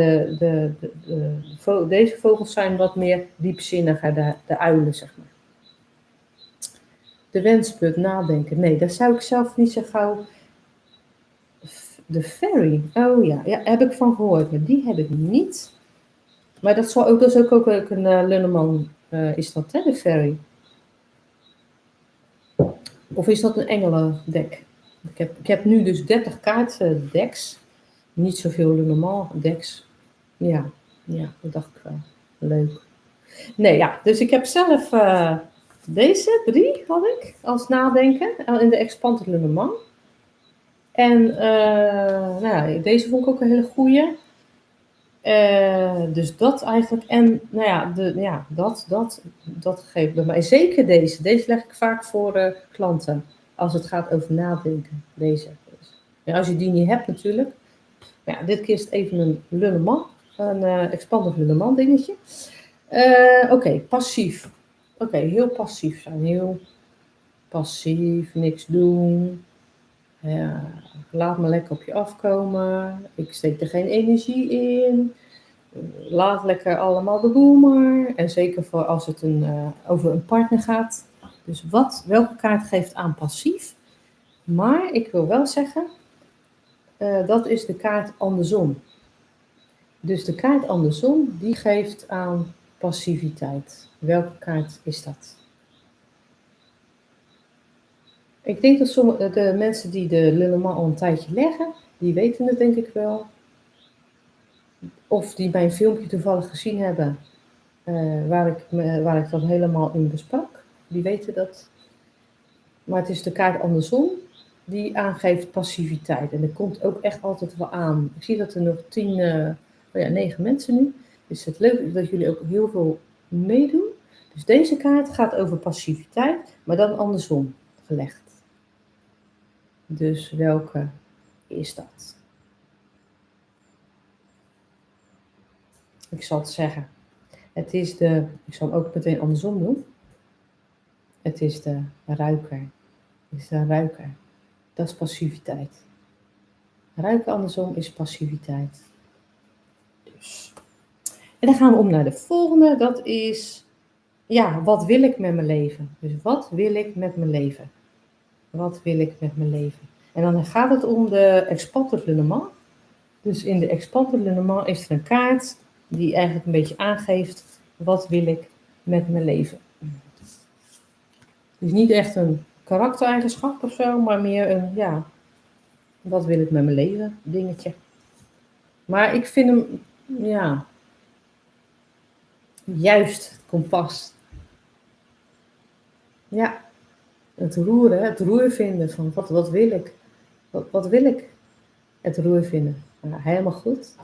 deze vogels zijn wat meer diepzinniger, de uilen zeg maar. De wensput, nadenken. Nee, dat zou ik zelf niet zo gauw. De ferry. Oh ja, heb ik van gehoord, maar die heb ik niet. Maar dat is ook een Le Normand. Is dat, hè, de ferry? Of is dat een engelendek? Ik heb nu dus 30 kaartendeks. Niet zoveel Le Normand decks. Ja, dat dacht ik wel. Leuk. Nee, ja, dus ik heb zelf deze 3 had ik als nadenken in de Expanded Le Normand. En deze vond ik ook een hele goeie. Dus dat eigenlijk. En dat geeft bij mij zeker deze. Deze leg ik vaak voor klanten. Als het gaat over nadenken. Deze. Ja, als je die niet hebt natuurlijk. Ja, dit keer is het even een lulleman. Een expanded lulleman dingetje. Oké, passief. Oké, heel passief zijn. Heel passief, niks doen. Ja, laat me lekker op je afkomen. Ik steek er geen energie in. Laat lekker allemaal de boel maar. En zeker voor als het over een partner gaat. Dus welke kaart geeft aan passief? Maar ik wil wel zeggen, dat is de kaart andersom. Dus de kaart andersom, die geeft aan passiviteit. Welke kaart is dat? Ik denk dat de mensen die de Lilleman al een tijdje leggen, die weten het denk ik wel. Of die mijn filmpje toevallig gezien hebben, waar ik dat helemaal in besprak. Die weten dat. Maar het is de kaart andersom die aangeeft passiviteit. En dat komt ook echt altijd wel aan. Ik zie dat er nog 9 mensen nu. Dus het leuk is dat jullie ook heel veel meedoen. Dus deze kaart gaat over passiviteit, maar dan andersom gelegd. Dus welke is dat? Ik zal het zeggen. Het is ik zal hem ook meteen andersom doen. Het is de ruiker. Het is de ruiker. Dat is passiviteit. Ruiken andersom is passiviteit. Dus. En dan gaan we om naar de volgende. Dat is, ja, wat wil ik met mijn leven? Dus wat wil ik met mijn leven? Wat wil ik met mijn leven? En dan gaat het om de expanded Lilleman. Dus in de expanded Lilleman is er een kaart die eigenlijk een beetje aangeeft, wat wil ik met mijn leven? Dus niet echt een karaktereigenschap of zo, maar meer een, ja, wat wil ik met mijn leven dingetje. Maar ik vind hem, ja, juist het kompas. Ja, het roer vinden van wat wil ik? Wat wil ik? Het roer vinden. Ja, helemaal goed.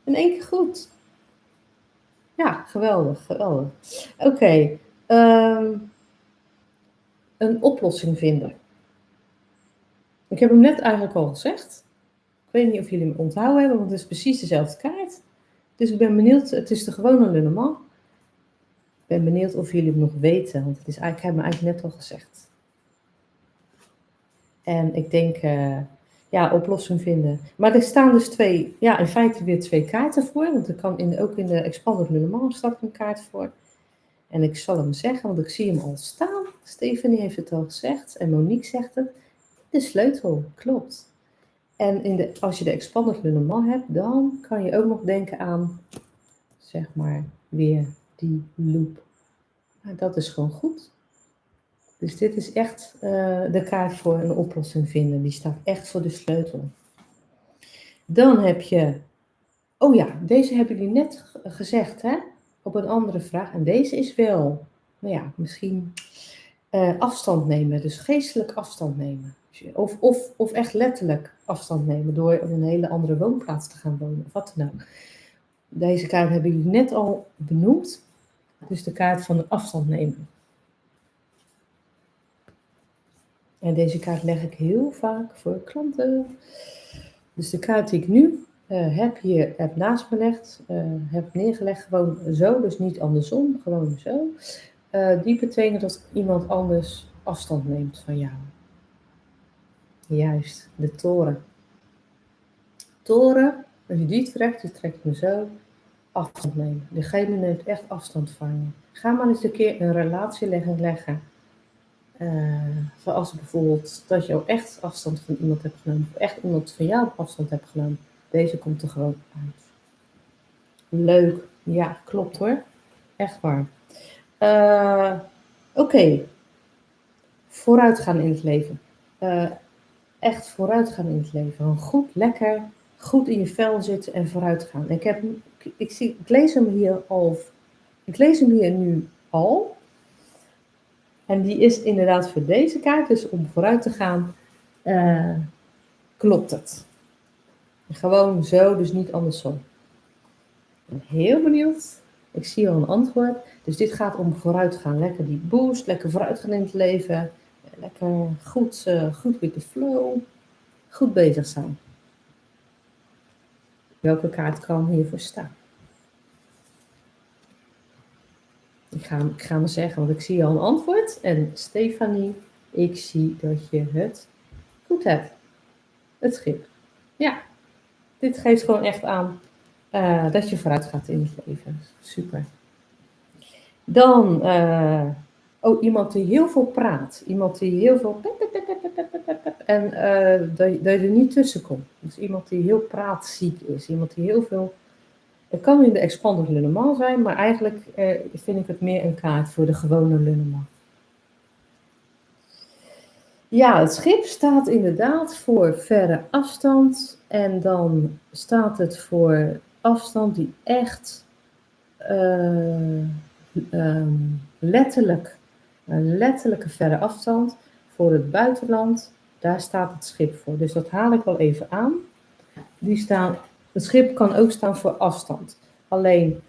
In één keer goed. Ja, geweldig. Oké, een oplossing vinden. Ik heb hem net eigenlijk al gezegd. Ik weet niet of jullie hem onthouden hebben, want het is precies dezelfde kaart. Dus ik ben benieuwd, het is de gewone Lilleman. Ik ben benieuwd of jullie hem nog weten, want ik heb hem eigenlijk net al gezegd. En ik denk, oplossing vinden. Maar er staan dus in feite weer 2 kaarten voor. Want er kan ook in de Expanded Lilleman staat een kaart voor. En ik zal hem zeggen, want ik zie hem al staan. Stephanie heeft het al gezegd en Monique zegt het. De sleutel, klopt. En als je de Expanded Lilleman hebt, dan kan je ook nog denken aan, zeg maar, weer die loop. Nou, dat is gewoon goed. Dus dit is echt de kaart voor een oplossing vinden. Die staat echt voor de sleutel. Dan heb je, deze hebben jullie net gezegd, hè? Op een andere vraag. En deze is wel, misschien afstand nemen. Dus geestelijk afstand nemen. Of echt letterlijk afstand nemen door op een hele andere woonplaats te gaan wonen. Of wat dan ook. Deze kaart hebben jullie net al benoemd. Dus de kaart van de afstand nemen. En deze kaart leg ik heel vaak voor klanten. Dus de kaart die ik nu heb naast me gelegd, heb neergelegd, gewoon zo, dus niet andersom, gewoon zo. Die betekent dat iemand anders afstand neemt van jou. Juist, de toren. Toren, als je die trekt, je trekt me zo, afstand nemen. Degene neemt echt afstand van je. Ga maar eens een keer een relatie leggen. Zoals bijvoorbeeld dat je ook echt afstand van iemand hebt genomen. Of echt iemand van jou afstand hebt genomen. Deze komt er gewoon uit. Leuk. Ja, klopt hoor. Echt waar. Oké. Vooruitgaan in het leven. Echt vooruitgaan in het leven. Gewoon goed, lekker, goed in je vel zitten en vooruitgaan. Ik lees hem hier nu al. En die is inderdaad voor deze kaart, dus om vooruit te gaan, klopt het. Gewoon zo, dus niet andersom. Ik ben heel benieuwd. Ik zie al een antwoord. Dus dit gaat om vooruitgaan. Lekker die boost, lekker vooruitgaan in het leven. Lekker goed with the flow. Goed bezig zijn. Welke kaart kan hiervoor staan? Ik ga maar zeggen, want ik zie al een antwoord. En Stefanie, ik zie dat je het goed hebt. Het schip. Ja, dit geeft gewoon echt aan dat je vooruit gaat in het leven. Super. Dan, iemand die heel veel praat. Iemand die heel veel... En dat je er niet tussen komt. Dus iemand die heel praatziek is. Iemand die heel veel... Het kan in de expanded Lenormand zijn, maar eigenlijk vind ik het meer een kaart voor de gewone Lenormand. Ja, het schip staat inderdaad voor verre afstand. En dan staat het voor afstand die echt letterlijk, een letterlijke verre afstand voor het buitenland. Daar staat het schip voor. Dus dat haal ik wel even aan. Het schip kan ook staan voor afstand. Alleen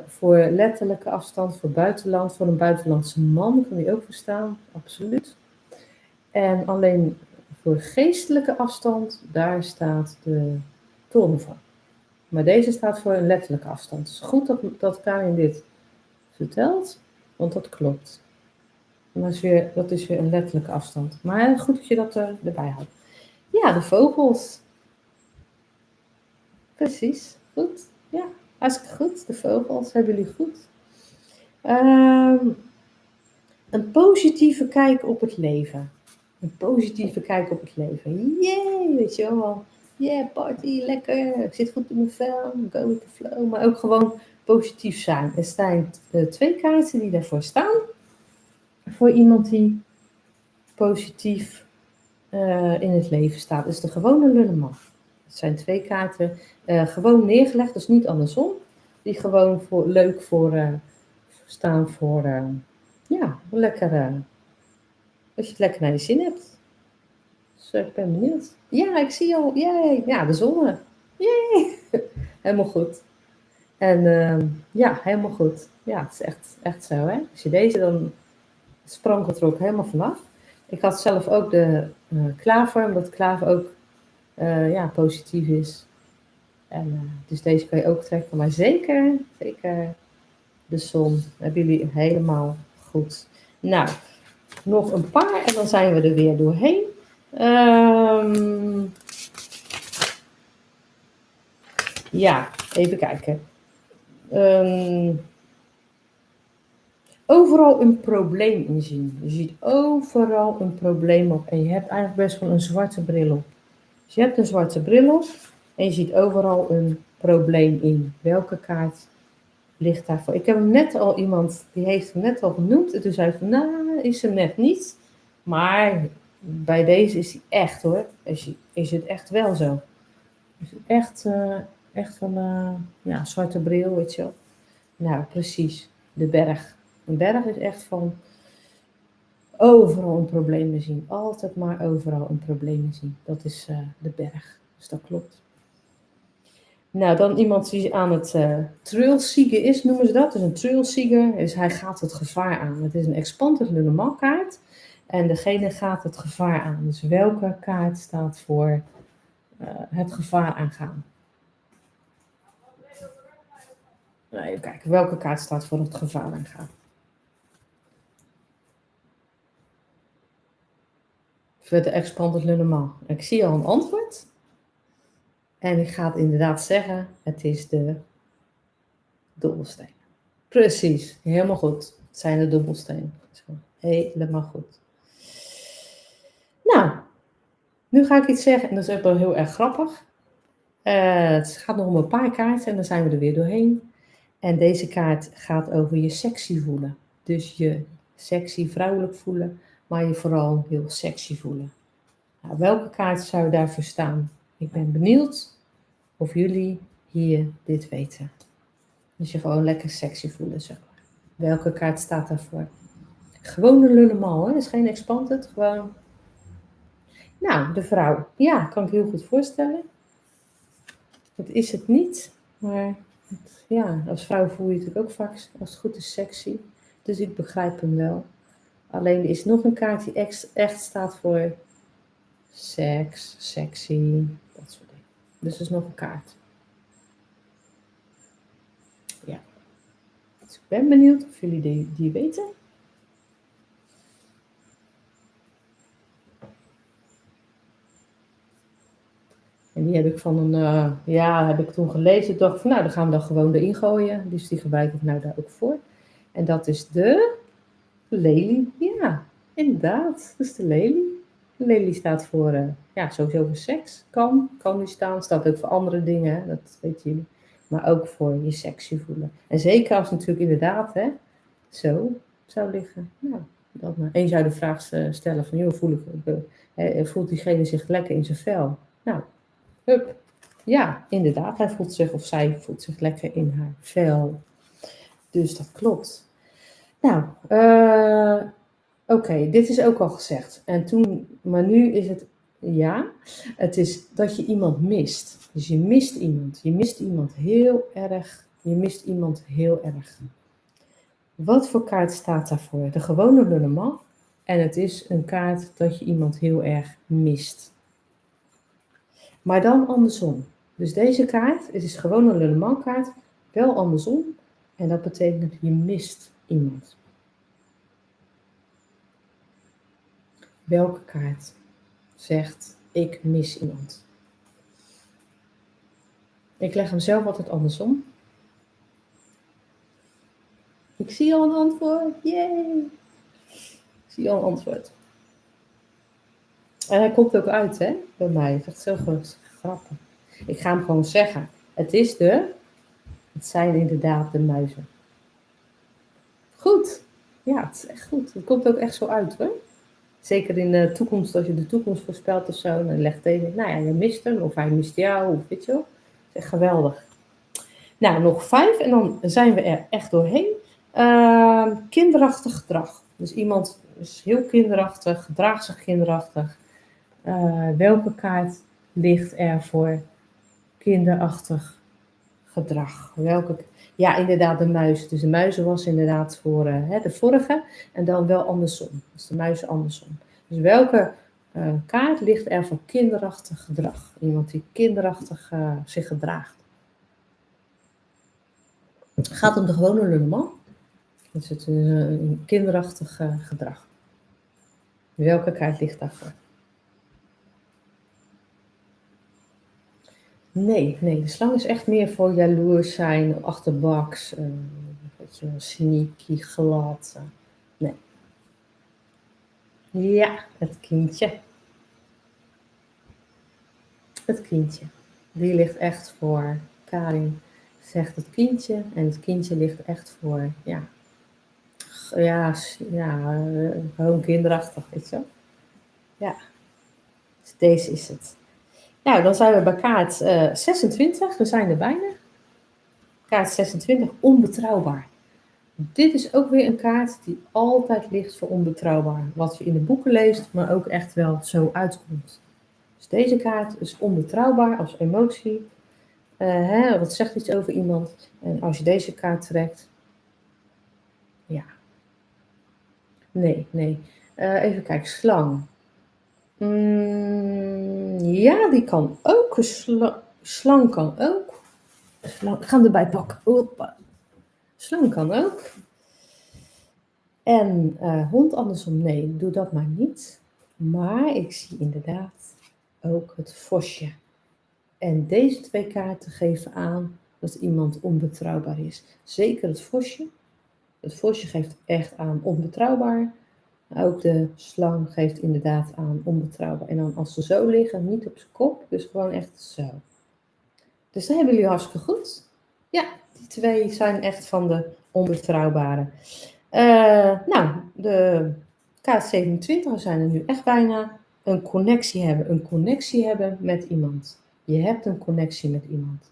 voor letterlijke afstand, voor buitenland, voor een buitenlandse man kan die ook voor staan. Absoluut. En alleen voor geestelijke afstand, daar staat de toren voor. Maar deze staat voor een letterlijke afstand. Het is goed dat Karin dit vertelt, want dat klopt. En dat is weer een letterlijke afstand. Maar goed dat je dat erbij houdt. Ja, de vogels. Precies, goed. Ja, hartstikke goed. De vogels hebben jullie goed. Een positieve kijk op het leven. Een positieve kijk op het leven. Yay, weet je wel. Yeah, party, lekker. Ik zit goed in mijn vel. Go with the flow. Maar ook gewoon positief zijn. Er staan 2 kaarten die daarvoor staan. Voor iemand die positief in het leven staat. Dus de gewone Lenormand. Het zijn 2 kaarten gewoon neergelegd. Dus niet andersom. Die gewoon leuk staan voor... lekker... als je het lekker naar je zin hebt. Dus ik ben benieuwd. Ja, ik zie al. Jee. Ja, de zon. Jee. Helemaal goed. En helemaal goed. Ja, het is echt zo, hè. Als je deze dan sprankelt er ook helemaal vanaf. Ik had zelf ook de klaver, omdat klaver ook positief is. En, dus deze kan je ook trekken. Maar zeker de zon. Hebben jullie helemaal goed. Nou, nog een paar en dan zijn we er weer doorheen. Even kijken. Overal een probleem in zien. Je ziet overal een probleem op en je hebt eigenlijk best wel een zwarte bril op. Dus je hebt een zwarte bril op en je ziet overal een probleem in. Welke kaart ligt daarvoor? Ik heb hem net al die heeft hem net al genoemd en toen zei ik van, nou, is hem net niet. Maar bij deze is hij echt hoor. Is het echt wel zo. Is het echt van, zwarte bril, weet je wel. Nou, precies. De berg. Een berg is echt van overal een probleem zien. Altijd maar overal een probleem zien. Dat is de berg. Dus dat klopt. Nou, dan iemand die aan het trailsiegen is, noemen ze dat. Dus een trailsieger. Dus hij gaat het gevaar aan. Het is een expanded Lenormand kaart. En degene gaat het gevaar aan. Dus welke kaart staat voor het gevaar aangaan? Nou, even kijken. Welke kaart staat voor het gevaar aangaan? Voor de expanded Lenormand. Ik zie al een antwoord. En ik ga het inderdaad zeggen. Het is de dobbelstenen. Precies. Helemaal goed. Het zijn de dobbelstenen. Helemaal goed. Nou, nu ga ik iets zeggen en dat is ook wel heel erg grappig. Het gaat nog om een paar kaarten en dan zijn we er weer doorheen. En deze kaart gaat over je sexy voelen. Dus je sexy vrouwelijk voelen, maar je vooral heel sexy voelen. Nou, welke kaart zou daarvoor staan? Ik ben benieuwd of jullie hier dit weten. Dus je gewoon lekker sexy voelen, zeg maar. Welke kaart staat daarvoor? Gewone Lenormand, hè? Dat is geen expanded, gewoon... Nou, de vrouw. Ja, kan ik heel goed voorstellen. Dat is het niet, maar als vrouw voel je het ook vaak, als het goed is, sexy. Dus ik begrijp hem wel. Alleen er is nog een kaart die echt staat voor seks, sexy, dat soort dingen. Dus er is nog een kaart. Dus ik ben benieuwd of jullie die weten. En die heb ik heb ik toen gelezen. Ik dacht van, nou, dan gaan we dan gewoon erin gooien. Dus die gebruik ik nou daar ook voor. En dat is de lelie. Ja, inderdaad. Dat is de lelie. De lelie staat voor, sowieso voor seks. Kan die staan. Staat ook voor andere dingen, dat weten jullie. Maar ook voor je sexy voelen. En zeker als het natuurlijk inderdaad, zo zou liggen. Nou, dan en je zou de vraag stellen van, joh, voelt diegene zich lekker in zijn vel? Nou, hup. Ja, inderdaad. Hij voelt zich of zij voelt zich lekker in haar vel. Dus dat klopt. Nou, oké, dit is ook al gezegd. Maar nu is het, het is dat je iemand mist. Dus je mist iemand. Je mist iemand heel erg. Je mist iemand heel erg. Wat voor kaart staat daarvoor? De gewone Lenormand. En het is een kaart dat je iemand heel erg mist. Maar dan andersom. Dus deze kaart, het is gewoon een Lenormand kaart, wel andersom. En dat betekent dat je mist iemand. Welke kaart zegt ik mis iemand? Ik leg hem zelf altijd andersom. Ik zie al een antwoord. Yay! Ik zie al een antwoord. En hij komt ook uit, bij mij. Het is echt zo grappig. Ik ga hem gewoon zeggen. Het zijn inderdaad de muizen. Goed. Ja, het is echt goed. Het komt ook echt zo uit, hoor. Zeker in de toekomst, als je de toekomst voorspelt of zo, dan legt deze, je mist hem, of hij mist jou, of weet je wel. Dat is echt geweldig. Nou, nog 5 en dan zijn we er echt doorheen. Kinderachtig gedrag. Dus iemand is heel kinderachtig, gedraagt zich kinderachtig. Welke kaart ligt er voor kinderachtig gedrag? Ja, inderdaad, de muis. Dus de muizen was inderdaad voor de vorige en dan wel andersom. Dus de muizen andersom. Dus welke kaart ligt er voor kinderachtig gedrag? Iemand die kinderachtig zich gedraagt. Het gaat om de gewone Lenormand. Dus het is een kinderachtig gedrag. Welke kaart ligt daarvoor? Nee, de slang is echt meer voor jaloers zijn, achterbaks, sneaky, glad. Nee. Ja, het kindje. Het kindje. Die ligt echt voor, Karin zegt het kindje, en het kindje ligt echt voor, gewoon kinderachtig, weet je. Ja, dus deze is het. Nou, dan zijn we bij kaart 26, we zijn er bijna. Kaart 26, onbetrouwbaar. Dit is ook weer een kaart die altijd ligt voor onbetrouwbaar. Wat je in de boeken leest, maar ook echt wel zo uitkomt. Dus deze kaart is onbetrouwbaar als emotie. Wat zegt iets over iemand? En als je deze kaart trekt, ja. Nee. Even kijken, slang. Ja, die kan ook. Slang kan ook. Ik ga hem erbij pakken. Hoppa. Slang kan ook. En hond andersom, nee, doe dat maar niet. Maar ik zie inderdaad ook het vosje. En deze 2 kaarten geven aan dat iemand onbetrouwbaar is. Zeker het vosje. Het vosje geeft echt aan onbetrouwbaar. Maar ook de slang geeft inderdaad aan onbetrouwbaar. En dan als ze zo liggen, niet op zijn kop, dus gewoon echt zo. Dus dat hebben jullie hartstikke goed. Ja, die 2 zijn echt van de onbetrouwbare. De kaart 27, we zijn er nu echt bijna. Een connectie hebben met iemand. Je hebt een connectie met iemand.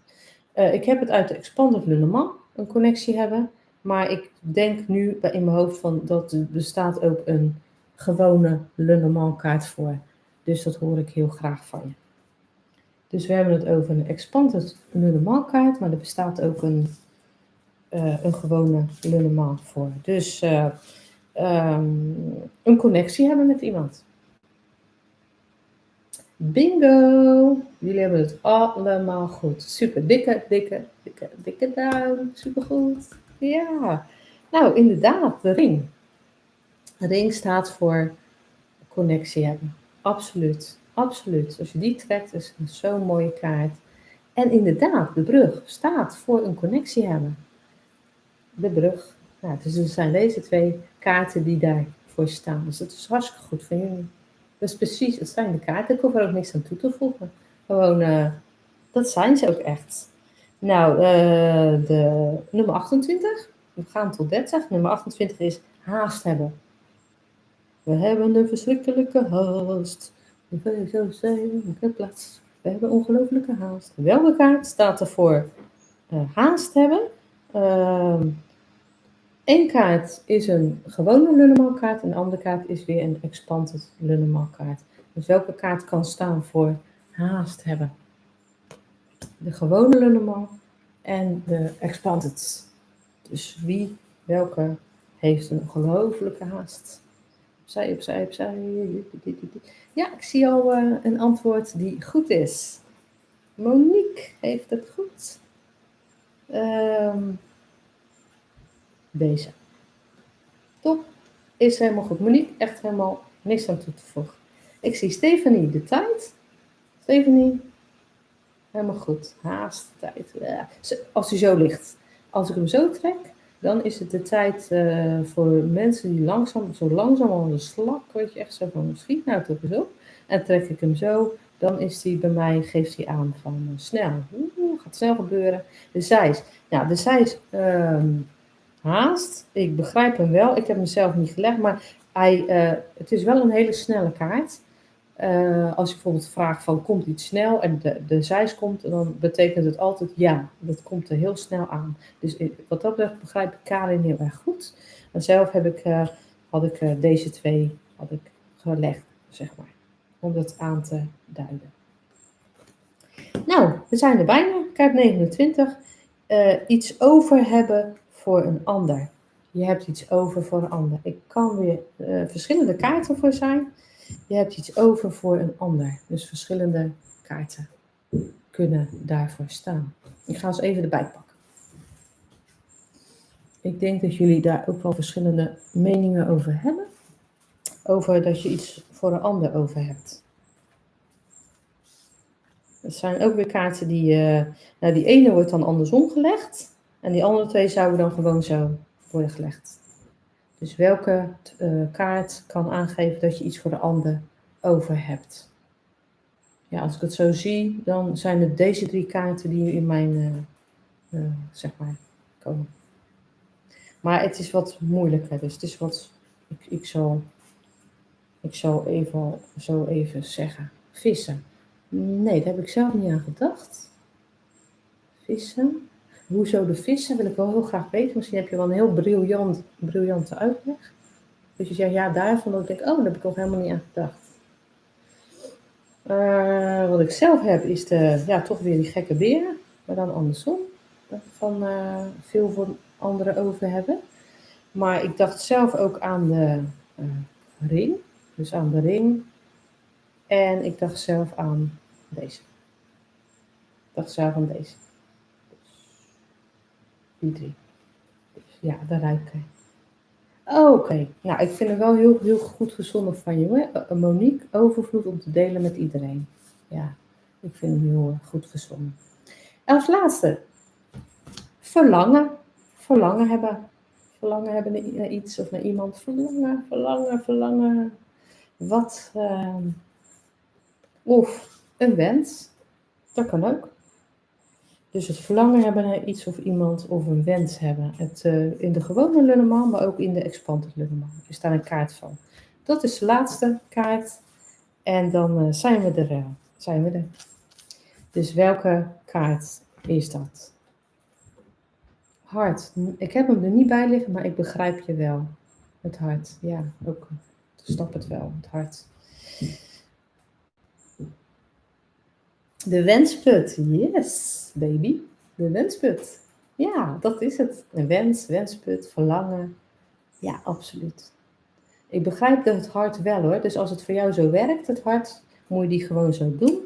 Ik heb het uit de Expanded Lenormand, een connectie hebben. Maar ik denk nu in mijn hoofd van dat er bestaat ook een gewone Lenormand kaart voor. Dus dat hoor ik heel graag van je. Dus we hebben het over een Expanded Lenormand kaart, maar er bestaat ook een gewone Lenormand voor. Dus een connectie hebben met iemand. Bingo! Jullie hebben het allemaal goed. Super, dikke duim. Supergoed. Ja, nou inderdaad, de ring. De ring staat voor connectie hebben. Absoluut, absoluut. Als je die trekt, is het zo'n mooie kaart. En inderdaad, de brug staat voor een connectie hebben. De brug. Nou, dus er zijn deze 2 kaarten die daarvoor staan. Dus dat is hartstikke goed van jullie. Dat is precies, het zijn de kaarten. Ik hoef er ook niks aan toe te voegen. Gewoon, dat zijn ze ook echt. Nou, de nummer 28. We gaan tot 30. Nummer 28 is haast hebben. We hebben een verschrikkelijke haast. We zo zijn op plaats. We hebben ongelofelijke haast. Welke kaart staat er voor haast hebben? Eén kaart is een gewone Lunnemal kaart en de andere kaart is weer een expanded Lunnemal kaart. Dus welke kaart kan staan voor haast hebben? De gewone Lunnemal en de expanded. Dus welke heeft een ongelofelijke haast? Opzij. Ja, ik zie al een antwoord die goed is. Monique heeft het goed. Deze. Top. Is helemaal goed. Monique, echt helemaal niks aan toe te voegen. Ik zie Stephanie, de tijd. Stephanie, helemaal goed. Haast, tijd. Ja. Als hij zo ligt. Als ik hem zo trek, dan is het de tijd voor mensen die zo langzaam aan de slag, weet je, echt zo van schiet nou toch eens op. En trek ik hem zo, dan is hij bij mij, geeft hij aan van snel. Gaat snel gebeuren. De zeis. Nou, de zeis haast. Ik begrijp hem wel. Ik heb hem zelf niet gelegd, maar het is wel een hele snelle kaart. Als je bijvoorbeeld vraagt van komt iets snel en de zeis komt, dan betekent het altijd ja, dat komt er heel snel aan. Dus wat dat betreft begrijp ik Karin heel erg goed. En zelf had ik deze 2 gelegd, zeg maar, om dat aan te duiden. Nou, we zijn er bijna. Kaart 29. Iets over hebben voor een ander. Je hebt iets over voor een ander. Ik kan weer verschillende kaarten voor zijn. Je hebt iets over voor een ander. Dus verschillende kaarten kunnen daarvoor staan. Ik ga eens even erbij pakken. Ik denk dat jullie daar ook wel verschillende meningen over hebben. Over dat je iets voor een ander over hebt. Het zijn ook weer kaarten die ene wordt dan andersom gelegd. En die andere 2 zouden dan gewoon zo worden gelegd. Dus welke kaart kan aangeven dat je iets voor de ander over hebt? Ja, als ik het zo zie, dan zijn het deze 3 kaarten die in mijn, zeg maar, komen. Maar het is wat moeilijker, dus het is wat, ik zal even zeggen. Vissen. Nee, daar heb ik zelf niet aan gedacht. Vissen. Hoezo de vissen? Wil ik wel heel graag weten. Misschien heb je wel een heel briljante uitleg. Dus je zegt, ja, daarvan dat ik denk, daar heb ik ook helemaal niet aan gedacht. Wat ik zelf heb is toch weer die gekke beren. Maar dan andersom. Van veel voor anderen over hebben. Maar ik dacht zelf ook aan de ring. Dus aan de ring. En ik dacht zelf aan deze. Ik dacht zelf aan deze. Die 3. Dus ja, de ruiker. Oké. Nou, ik vind het wel heel, heel goed verzonnen van je, hoor. Monique, overvloed om te delen met iedereen. Ja, ik vind hem heel goed verzonnen. En als laatste, verlangen. Verlangen hebben. Verlangen hebben naar iets of naar iemand. Verlangen. Wat? Of een wens. Dat kan ook. Dus het verlangen hebben naar iets of iemand of een wens hebben. In de gewone Lunnemal, maar ook in de expanded Lunnemal. Is daar een kaart van. Dat is de laatste kaart. En dan zijn we er. Dus welke kaart is dat? Hart. Ik heb hem er niet bij liggen, maar ik begrijp je wel. Het hart. Ja, ook. Ik snap het wel. Het hart. De wensput. Yes, baby. De wensput. Ja, dat is het. Een wensput, verlangen. Ja, absoluut. Ik begrijp het hart wel, hoor. Dus als het voor jou zo werkt, het hart, moet je die gewoon zo doen.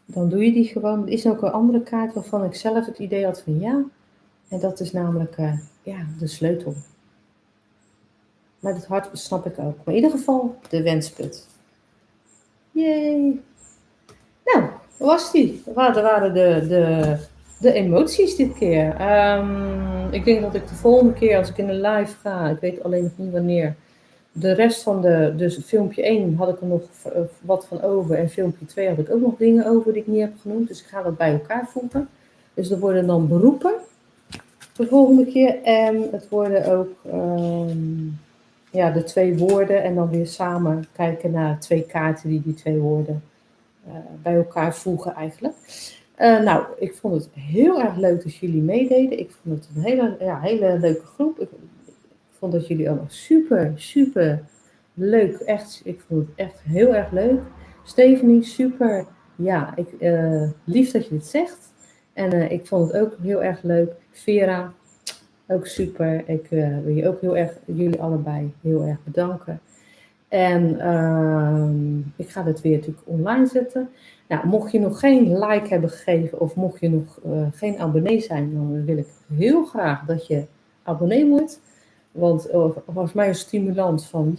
Dan doe je die gewoon. Er is ook een andere kaart waarvan ik zelf het idee had van ja, En dat is namelijk de sleutel. Maar het hart snap ik ook. Maar in ieder geval de wensput. Yay! Nou, hoe was die? Wat waren de emoties dit keer? Ik denk dat ik de volgende keer als ik in een live ga, ik weet alleen nog niet wanneer, de rest van dus filmpje 1 had ik er nog wat van over en filmpje 2 had ik ook nog dingen over die ik niet heb genoemd. Dus ik ga dat bij elkaar voegen. Dus er worden dan beroepen de volgende keer en het worden ook de 2 woorden en dan weer samen kijken naar 2 kaarten die 2 woorden bij elkaar voegen eigenlijk. Nou, ik vond het heel erg leuk dat jullie meededen. Ik vond het een hele leuke groep. Ik vond dat jullie allemaal super leuk. Echt, ik vond het echt heel erg leuk. Stephanie, super. Ja, lief dat je dit zegt. En ik vond het ook heel erg leuk. Vera, ook super. Ik wil je ook heel erg, jullie allebei heel erg bedanken. En ik ga dit weer natuurlijk online zetten. Nou, mocht je nog geen like hebben gegeven of mocht je nog geen abonnee zijn, dan wil ik heel graag dat je abonnee wordt. Want volgens mij een stimulans van,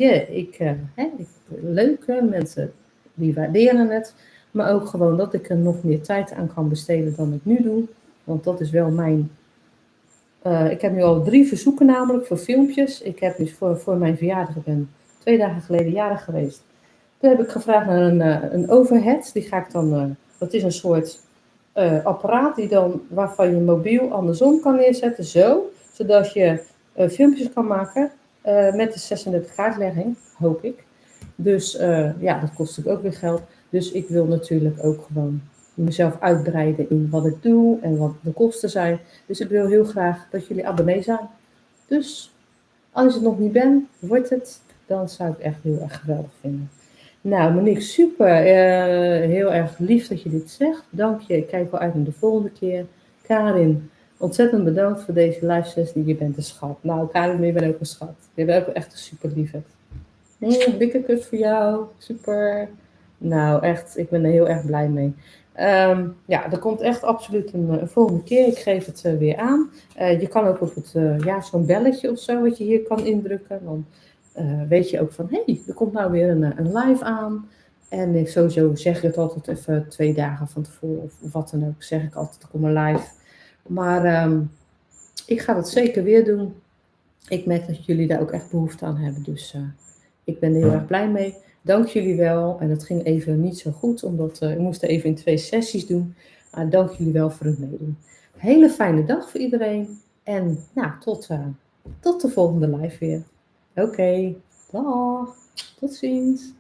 leuk hè, mensen die waarderen het. Maar ook gewoon dat ik er nog meer tijd aan kan besteden dan ik nu doe. Want dat is wel mijn... ik heb nu al 3 verzoeken namelijk voor filmpjes. Ik heb dus voor mijn verjaardag, ik ben 2 dagen geleden jarig geweest. Toen heb ik gevraagd naar een overhead. Die ga ik dan, dat is een soort apparaat waarvan je mobiel andersom kan neerzetten. Zodat je filmpjes kan maken met de 36 kaartlegging, hoop ik. Dus dat kost natuurlijk ook weer geld. Dus ik wil natuurlijk ook gewoon mezelf uitbreiden in wat ik doe en wat de kosten zijn. Dus ik wil heel graag dat jullie abonnee zijn. Dus als je het nog niet bent, wordt het. Dan zou ik echt heel erg geweldig vinden. Nou, Monique, super. Heel erg lief dat je dit zegt. Dank je. Ik kijk wel uit naar de volgende keer. Karin, ontzettend bedankt voor deze live sessie. Je bent een schat. Nou, Karin, je bent ook een schat. Je bent ook echt een super liefheid. Dikke kus voor jou. Super. Nou, echt, ik ben er heel erg blij mee. Er komt echt absoluut een volgende keer. Ik geef het weer aan. Je kan ook op het, zo'n belletje of zo, wat je hier kan indrukken. Dan weet je ook van, er komt nou weer een live aan. En sowieso zeg ik het altijd even 2 dagen van tevoren of wat dan ook. Zeg ik altijd, er komt een live. Maar ik ga dat zeker weer doen. Ik merk dat jullie daar ook echt behoefte aan hebben. Dus ik ben er heel erg blij mee. Dank jullie wel. En het ging even niet zo goed, omdat ik moest even in 2 sessies doen. Maar dank jullie wel voor het meedoen. Hele fijne dag voor iedereen. En tot de volgende live weer. Oké, dag. Tot ziens.